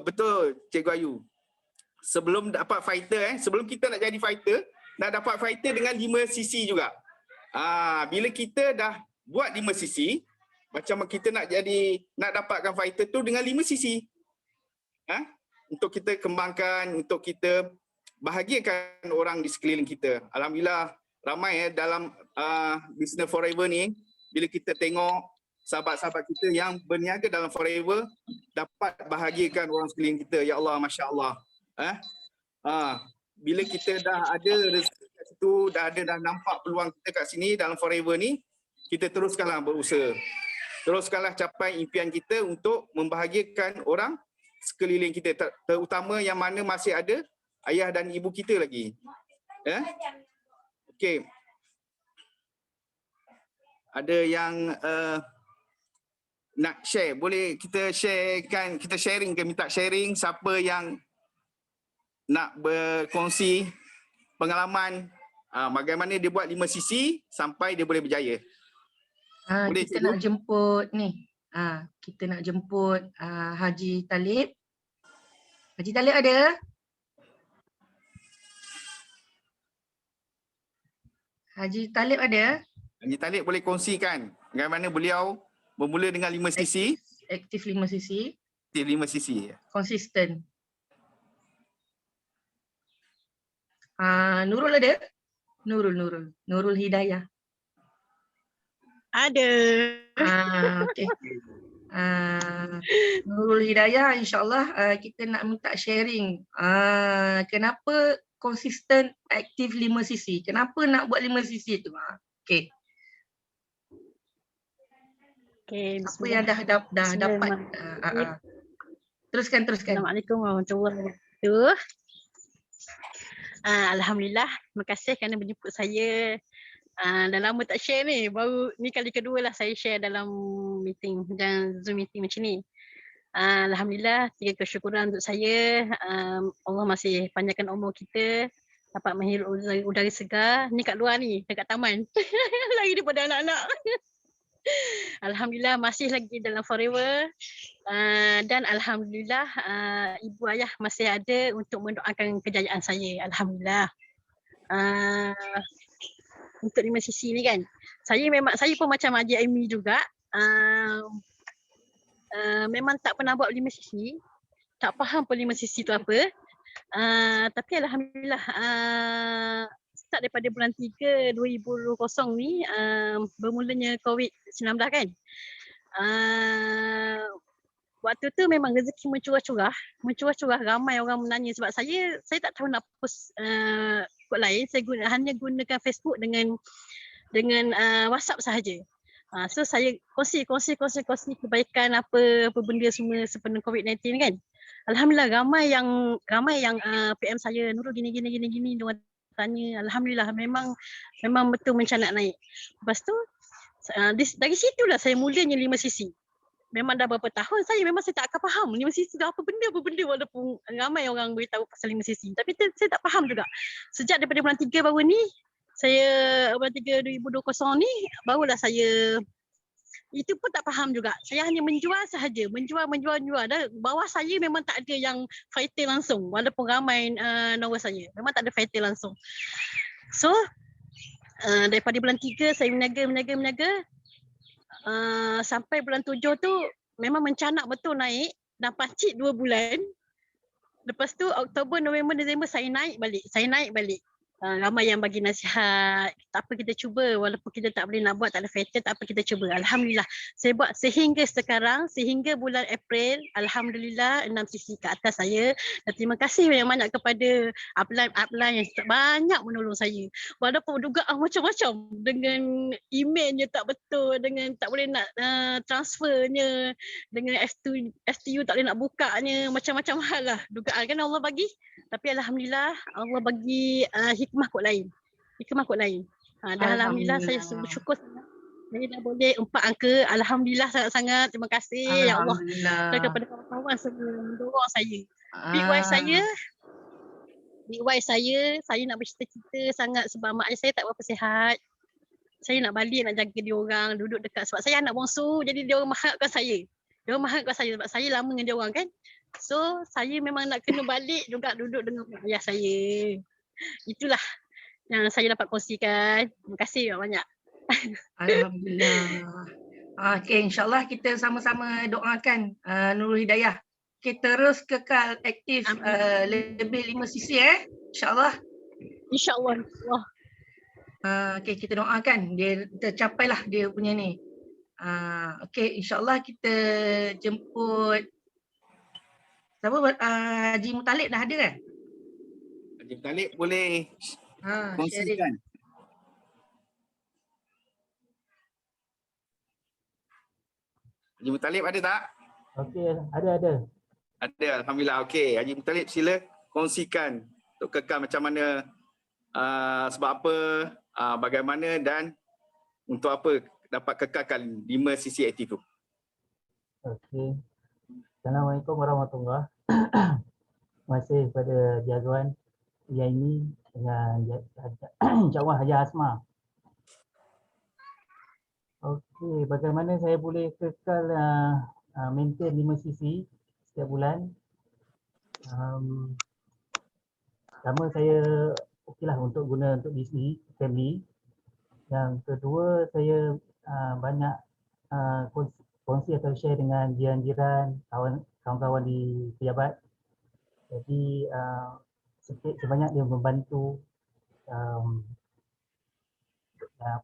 betul Cikgu Ayu. Sebelum dapat fighter sebelum kita nak jadi fighter, nak dapat fighter dengan 5 sisi juga. Bila kita dah buat 5 sisi, macam kita nak dapatkan fighter tu dengan 5 sisi. Untuk kita kembangkan, untuk kita bahagiakan orang di sekeliling kita. Alhamdulillah ramai dalam Business Forever ni, bila kita tengok sahabat-sahabat kita yang berniaga dalam Forever dapat bahagiakan orang sekeliling kita. Ya Allah, Masya Allah. Bila kita dah ada rezeki kat situ, dah nampak peluang kita kat sini dalam Forever ni, kita teruskanlah berusaha. Teruskanlah capai impian kita untuk membahagiakan orang sekeliling kita, terutama yang mana masih ada ayah dan ibu kita lagi. Okey. Ada yang nak share, boleh kita sharekan, kita sharing ke, minta sharing siapa yang nak berkongsi pengalaman bagaimana dia buat 5 sisi sampai dia boleh berjaya. Boleh, kita cikgu? nak jemput ni. Kita nak jemput Haji Talib. Haji Talib ada? Haji Talib ada? Haji Talib boleh kongsikan bagaimana beliau bermula dengan 5 sisi. Aktif 5 sisi. Aktif 5 sisi. Konsisten. Nurul ada? Nurul Hidayah. Ada. Okey. Nurul Hidayah, insyaAllah kita nak minta sharing. Kenapa konsisten aktif 5 sisi? Kenapa nak buat 5 sisi tu? Okey. Okay, apa yang dah dapat. Teruskan. Assalamualaikum warahmatullahi wabarakatuh. Alhamdulillah, terima kasih kerana menjemput saya. Dah lama tak share ni, baru ni kali kedua lah saya share dalam meeting dan Zoom meeting macam ni. Alhamdulillah, 3 kesyukuran untuk saya. Allah masih panjangkan umur kita, dapat menghirup udara segar. Ni kat luar ni, dekat taman. Lagi daripada anak-anak. Alhamdulillah masih lagi dalam Forever. Dan Alhamdulillah ibu ayah masih ada untuk mendoakan kejayaan saya. Alhamdulillah. Untuk 5 sisi ni kan, saya pun macam Haji Aimi juga. memang tak pernah buat 5 sisi. Tak faham pun 5 sisi tu apa. Tapi alhamdulillah start daripada bulan 3 2020 ni bermulanya COVID-19 kan. Waktu tu memang rezeki mencurah-curah, ramai orang menanya sebab saya tak tahu nak post kod lain, saya hanya gunakan Facebook dengan WhatsApp sahaja. So saya kongsi kebaikan apa benda semua sebelum COVID-19 kan. Alhamdulillah ramai yang PM saya, Nurul gini diorang tanya. Alhamdulillah memang betul macam nak naik. Lepas tu dari situlah saya mulanya 5 sisi. Memang dah berapa tahun saya tak akan faham 5 sisi tu apa benda walaupun ramai orang beritahu pasal 5 sisi. Tapi saya tak faham juga. Sejak daripada bulan 3 baru ni, bulan 3 2020 ni barulah saya, itu pun tak faham juga. Saya hanya menjual sahaja, menjual. Dan bawah saya memang tak ada yang fighter langsung walaupun ramai nombor saya. Memang tak ada fighter langsung. So daripada bulan 3 saya meniaga. Sampai bulan 7 tu memang mencanak betul naik dan pacik 2 bulan. Lepas tu Oktober, November, Disember saya naik balik. Ramai yang bagi nasihat, tak apa kita cuba walaupun kita tak boleh nak buat, tak ada factor, tak apa kita cuba. Alhamdulillah saya buat sehingga sekarang, sehingga bulan April, alhamdulillah 6 sisi ke atas saya. Dan terima kasih banyak kepada upline yang banyak menolong saya. Walaupun dugaan macam-macam, dengan emailnya tak betul, dengan tak boleh nak transfernya, dengan FTU tak boleh nak bukanya, macam-macam hal lah dugaan kan Allah bagi. Tapi alhamdulillah Allah bagi hikmah kot lain. Dan alhamdulillah saya bersyukur saya dah boleh 4 angka. Alhamdulillah sangat-sangat. Terima kasih ya Allah. Dan kepada kawan-kawan semua yang mendorong saya. Big Y saya nak bercita-cita sangat sebab mak ayah saya tak berapa sihat. Saya nak balik nak jaga dia orang, duduk dekat sebab saya anak bongsu, jadi dia orang mahatkan saya. Sebab saya lama dengan dia orang kan. So saya memang nak kena balik juga duduk dengan mak ayah saya. Itulah yang saya dapat kongsikan. Terima kasih banyak. Alhamdulillah. Okay, insyaAllah kita sama-sama doakan Nurul Hidayah. Kita terus kekal aktif lebih 5 sisi insyaAllah. InsyaAllah. Okay, kita doakan dia tercapailah dia punya ni. Okay, insyaAllah kita jemput siapa? Haji Mutalib dah ada kan? Haji Mutalib boleh kongsikan. Haji Mutalib ada tak? Okey, ada. Ada, alhamdulillah. Okey, Haji Mutalib sila kongsikan untuk kekal macam mana, sebab apa, bagaimana dan untuk apa dapat kekalkan 5 sisi aktif tu. Okey. Assalamualaikum warahmatullahi wabarakatuh. Terima kasih kepada jagoan yang ini dengan insya-Allah Haji Asma. Okey, bagaimana saya boleh kekal maintain 5 sisi setiap bulan? Pertama saya okeylah untuk guna untuk diri family. Yang kedua saya banyak kongsi atau share dengan jiran-jiran, kawan-kawan di pejabat. Jadi sebanyak dia membantu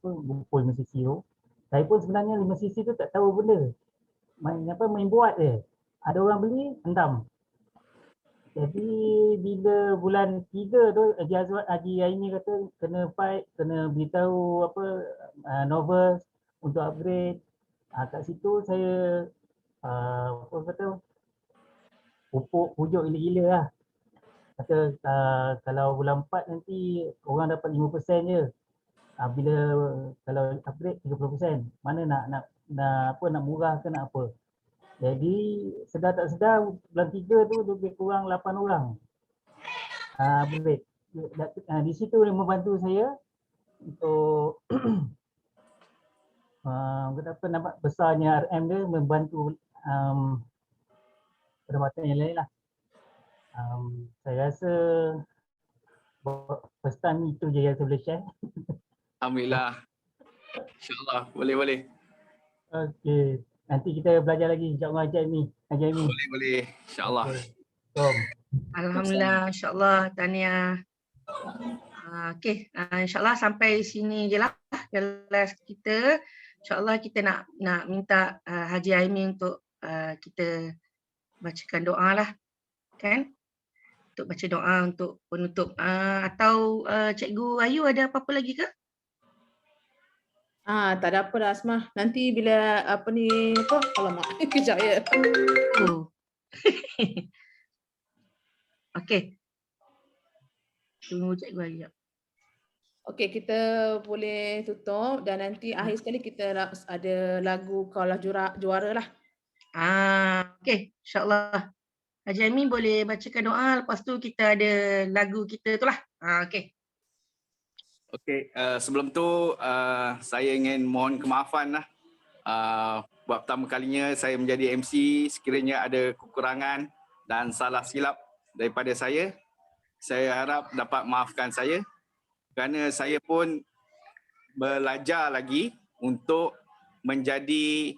ngumpul 5 sisi tu. Saya pun sebenarnya 5 sisi tu tak tahu benda. Main buat je. Ada orang beli, hentam. Jadi bila bulan 3 tu Haji Aini kata kena fight, kena beritahu novel untuk upgrade. Kat situ saya pupuk pujuk gila-gila lah. Kata kalau bulan 4 nanti orang dapat 5% je. Bila kalau upgrade 30%. Mana nak murah ke nak apa. Jadi sedar tak sedar bulan 3 tu lebih kurang 8 orang upgrade. Di situ dia membantu saya untuk nampak besarnya RM dia, membantu perkhidmatan yang lain lah. Saya rasa first time itu je yang saya boleh share. Alhamdulillah. InsyaAllah boleh. Okey. nanti kita belajar lagi insya-Allah Haji Aimi. Boleh. InsyaAllah. Okey. Jom. Alhamdulillah, insyaAllah, tahniah. Okey, insyaAllah sampai sini je lah kelas kita. InsyaAllah kita nak minta Haji Aimi untuk kita bacakan doa lah, kan? Untuk baca doa untuk penutup. Atau Cikgu Ayu ada apa-apa lagi ke? Tak ada apa dah Asmah. Nanti bila alamak, kejap ya. Oh. Okey. Tunggu Cikgu Ayu. Okey, kita boleh tutup dan nanti akhir sekali kita ada lagu Kaulah Juara lah. Okey, insyaAllah. Haji Aimi boleh bacakan doa, lepas tu kita ada lagu kita tu lah. Okey. Okey, sebelum tu saya ingin mohon kemaafan lah. Buat pertama kalinya saya menjadi MC, sekiranya ada kekurangan dan salah silap daripada saya harap dapat maafkan saya kerana saya pun belajar lagi untuk menjadi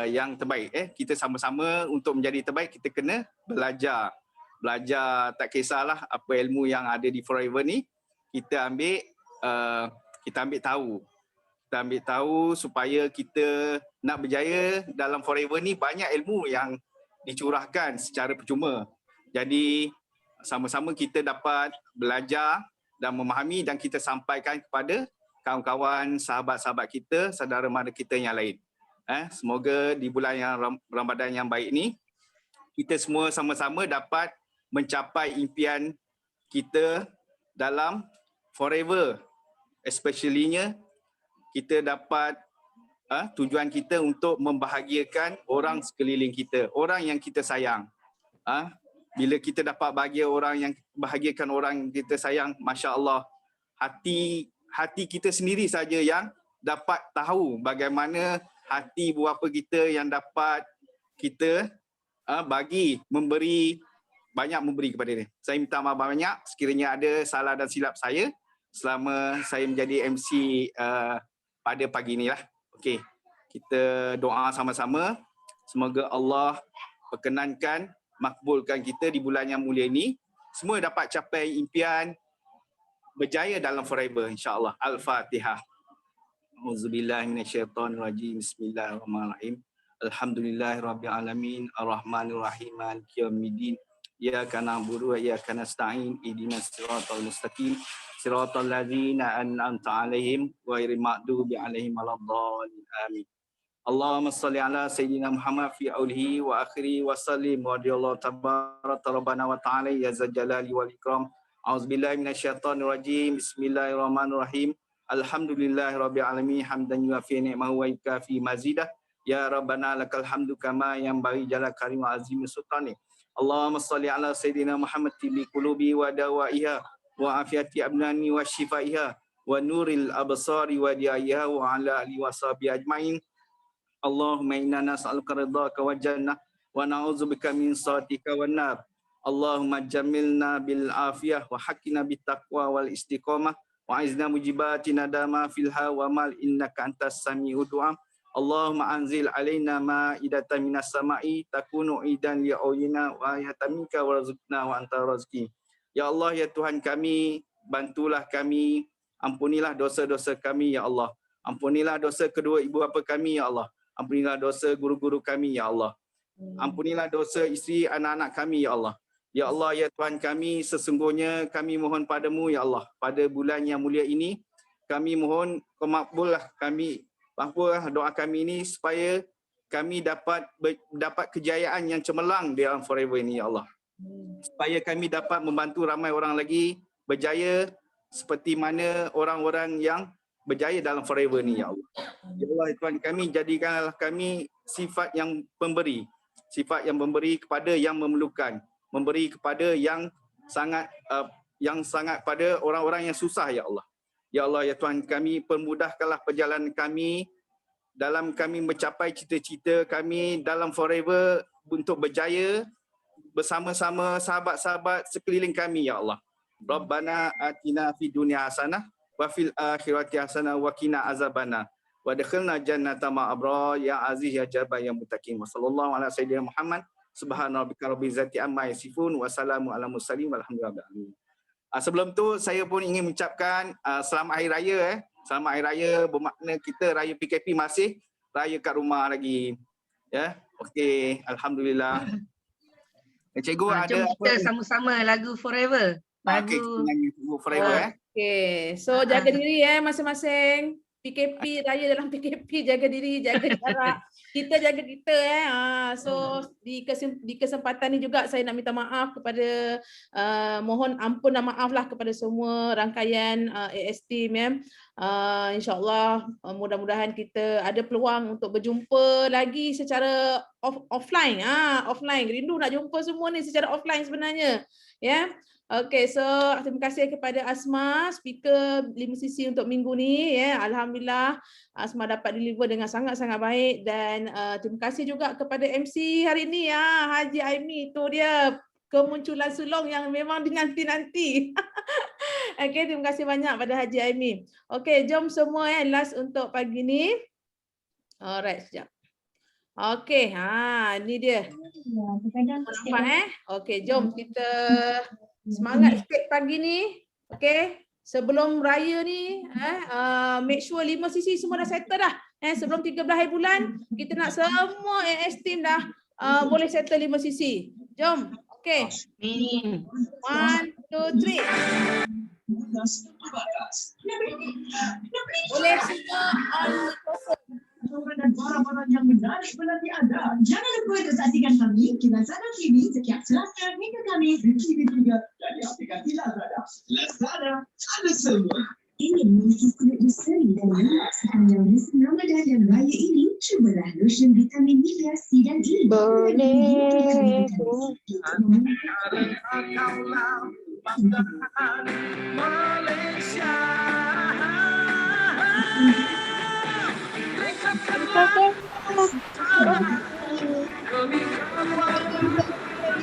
yang terbaik. Kita sama-sama untuk menjadi terbaik kita kena belajar. Tak kisahlah apa ilmu yang ada di Forever ni, kita ambil tahu. Kita ambil tahu supaya kita nak berjaya dalam Forever ni, banyak ilmu yang dicurahkan secara percuma. Jadi sama-sama kita dapat belajar dan memahami dan kita sampaikan kepada kawan-kawan, sahabat-sahabat kita, saudara mara kita yang lain. Semoga di bulan yang Ramadan yang baik ni kita semua sama-sama dapat mencapai impian kita dalam Forever. Especially-nya kita dapat tujuan kita untuk membahagiakan orang sekeliling kita, orang yang kita sayang. Bila kita dapat bahagiakan orang kita sayang, masya-Allah, hati kita sendiri saja yang dapat tahu bagaimana hati buapa kita yang dapat kita memberi kepada dia. Saya minta maaf banyak sekiranya ada salah dan silap saya selama saya menjadi MC pada pagi ni lah. Okey, kita doa sama-sama. Semoga Allah perkenankan, makbulkan kita di bulan yang mulia ini. Semua dapat capai impian berjaya dalam Forever, insya-Allah. Al-Fatihah. Auzubillahi minasyaitonirrajim. Bismillahirrahmanirrahim. Alhamdulillahirabbil alamin, arrahmanirrahim, maliki yaumiddin. Iyyaka na'budu wa iyyaka nasta'in. Ihdinas siratal mustaqim. Siratal ladzina an'amta 'alaihim ghairil maghdubi 'alaihim waladdallin. Amin. Allahumma shalli ala sayyidina Muhammad fi aulihi wa akhiri wa sallim wa radiyallahu tabaraka rabbana wa ta'ala ya zal jalali wal ikram. Auzubillahi minasyaitonir rajim. Bismillahirrahmanirrahim. Alhamdulillahirabbil alamin, hamdan yuafi ni'mahu wa yukafi mazidah. Ya rabbana lakal hamdu kama yanbaghi jalal karim wa azim sultani. Allahumma shalli ala sayyidina Muhammad tibi qulubi wa dawaiha wa afiyati abnani wa shifaiha wa nuril absari wa diaiha wa ala alihi wa sahbihi ajmain. Allahumma inna nas'aluka ridhaka wa jannah wa na'udzubika min sakhatika wan nar. Allahumma jamilna bil afiyah wa haqqina bit taqwa wal istiqamah wa izna mujibati nadama fil hawa mal innaka antas sami'ud du'a. Allahumma anzil alaina ma'idatan minas sama'i takunu idan li auyina wa yataminka warzuqna wa anta razqi. Ya Allah, ya Tuhan kami, bantulah kami, ampunilah dosa-dosa kami ya Allah. Ampunilah dosa kedua ibu bapa kami ya Allah. Ampunilah dosa guru-guru kami ya Allah. Ampunilah dosa isteri anak-anak kami ya Allah. Ya Allah, ya Tuhan kami, sesungguhnya kami mohon padamu ya Allah, pada bulan yang mulia ini kami mohon kemakbulah kami, makbulah doa kami ini supaya kami dapat kejayaan yang cemerlang di dalam Forever ini ya Allah. Supaya kami dapat membantu ramai orang lagi berjaya seperti mana orang-orang yang berjaya dalam Forever ni ya Allah. Ya Allah, Tuhan kami, jadikanlah kami sifat yang pemberi. Sifat yang memberi kepada yang memerlukan. Memberi kepada yang sangat pada orang-orang yang susah ya Allah. Ya Allah, ya Tuhan kami, permudahkanlah perjalanan kami dalam kami mencapai cita-cita kami dalam Forever untuk berjaya bersama-sama sahabat-sahabat sekeliling kami ya Allah. Rabbana atina fid dunya hasanah wa fil akhirati hasanah wa qina azabana. wa adkhilna jannata ma'abrar ya aziz ya jabbar ya muttaqin. Wa sallallahu ala sayyidina Muhammad subhana rabbika rabbil izzati amma yasifun wa salamun ala mursalin walhamdulillahi rabbil alamin. Sebelum tu saya pun ingin mengucapkan selamat hari raya Selamat hari raya bermakna kita raya PKP masih raya kat rumah lagi. Ya. Okey, alhamdulillah. Cikgu ada Jom apa? kita sama-sama lagu Forever. Okey, kita Lagu nyanyi forever Okay, so jaga diri masing-masing. PKP, raya dalam PKP, jaga diri, jaga jarak. Kita jaga kita So di kesempatan ni juga saya nak minta maaf kepada mohon ampun dan maaf lah kepada semua rangkaian AS team InsyaAllah mudah-mudahan kita ada peluang untuk berjumpa lagi secara offline. Offline, rindu nak jumpa semua ni secara offline sebenarnya. Okay, so terima kasih kepada Asma, speaker 5cc untuk minggu ni. Alhamdulillah Asma dapat deliver dengan sangat-sangat baik dan terima kasih juga kepada MC hari ni Haji Aimi. Tu dia kemunculan sulung yang memang dinanti-nanti. Okay, terima kasih banyak pada Haji Aimi. Okay, jom semua last untuk pagi ni. Alright, sekejap. Okay, ni dia. Nampak Okay, jom kita semangat sikit pagi ni. Okay, sebelum raya ni make sure 5cc semua dah settle dah. Sebelum 13 hari bulan kita nak semua AS team dah boleh settle 5cc. Jom. Okay. 1, 2, 3. Boleh semua on microphone. Dan barang-barang yang menarik menanti anda. Jangan lupa untuk saksikan kami di Lazada TV setiap Selasa hingga Khamis di TV3 dan di aplikasi Lazada. Lazada, ada semua. Ingin memiliki kulit berseri dan lemak sepanjang musim Ramadan dan Raya ini? Cubalah lotion vitamin Nivea C dan E. Boleh. Malaysia.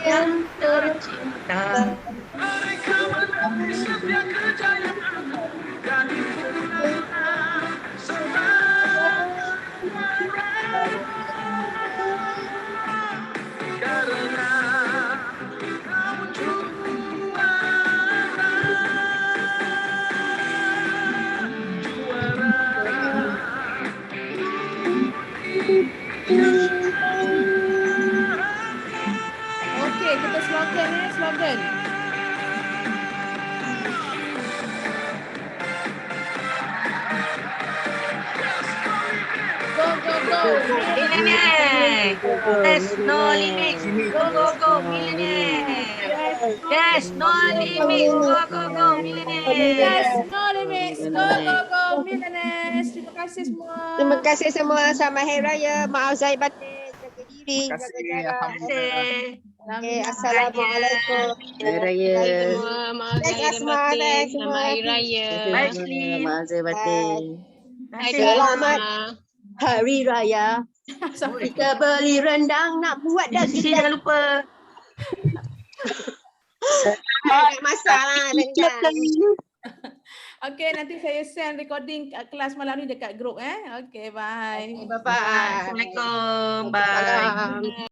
yang tercinta. Mereka menangis setiap kejayaan dan karena kau juara. Okay, kita slogan slogan. Go, go, go. Millionaire. There's no limit. Go, go, go. Millionaire. There's no limit. Go, go, go. Millionaire. Yes, no limits. Go, go, go. Millionaires. Terima kasih semua. Terima kasih semua. Selamat Hari Raya. Maaf zahir batin. Jaga diri. Terima Jaga kasih. jarak. Alhamdulillah. Okay, Assalamualaikum. Hari Raya. Thanks Asma. Thanks semua. Hari Raya. Bye, Slim. Maaf zahir batin. Selamat Hari Raya. Kita beli rendang nak buat Sisi daging. jangan lupa. Masalah rendang. Okay, nanti saya send recording kelas malam ni dekat grup. Okay, bye. Bye-bye. Assalamualaikum. Bye. Salam.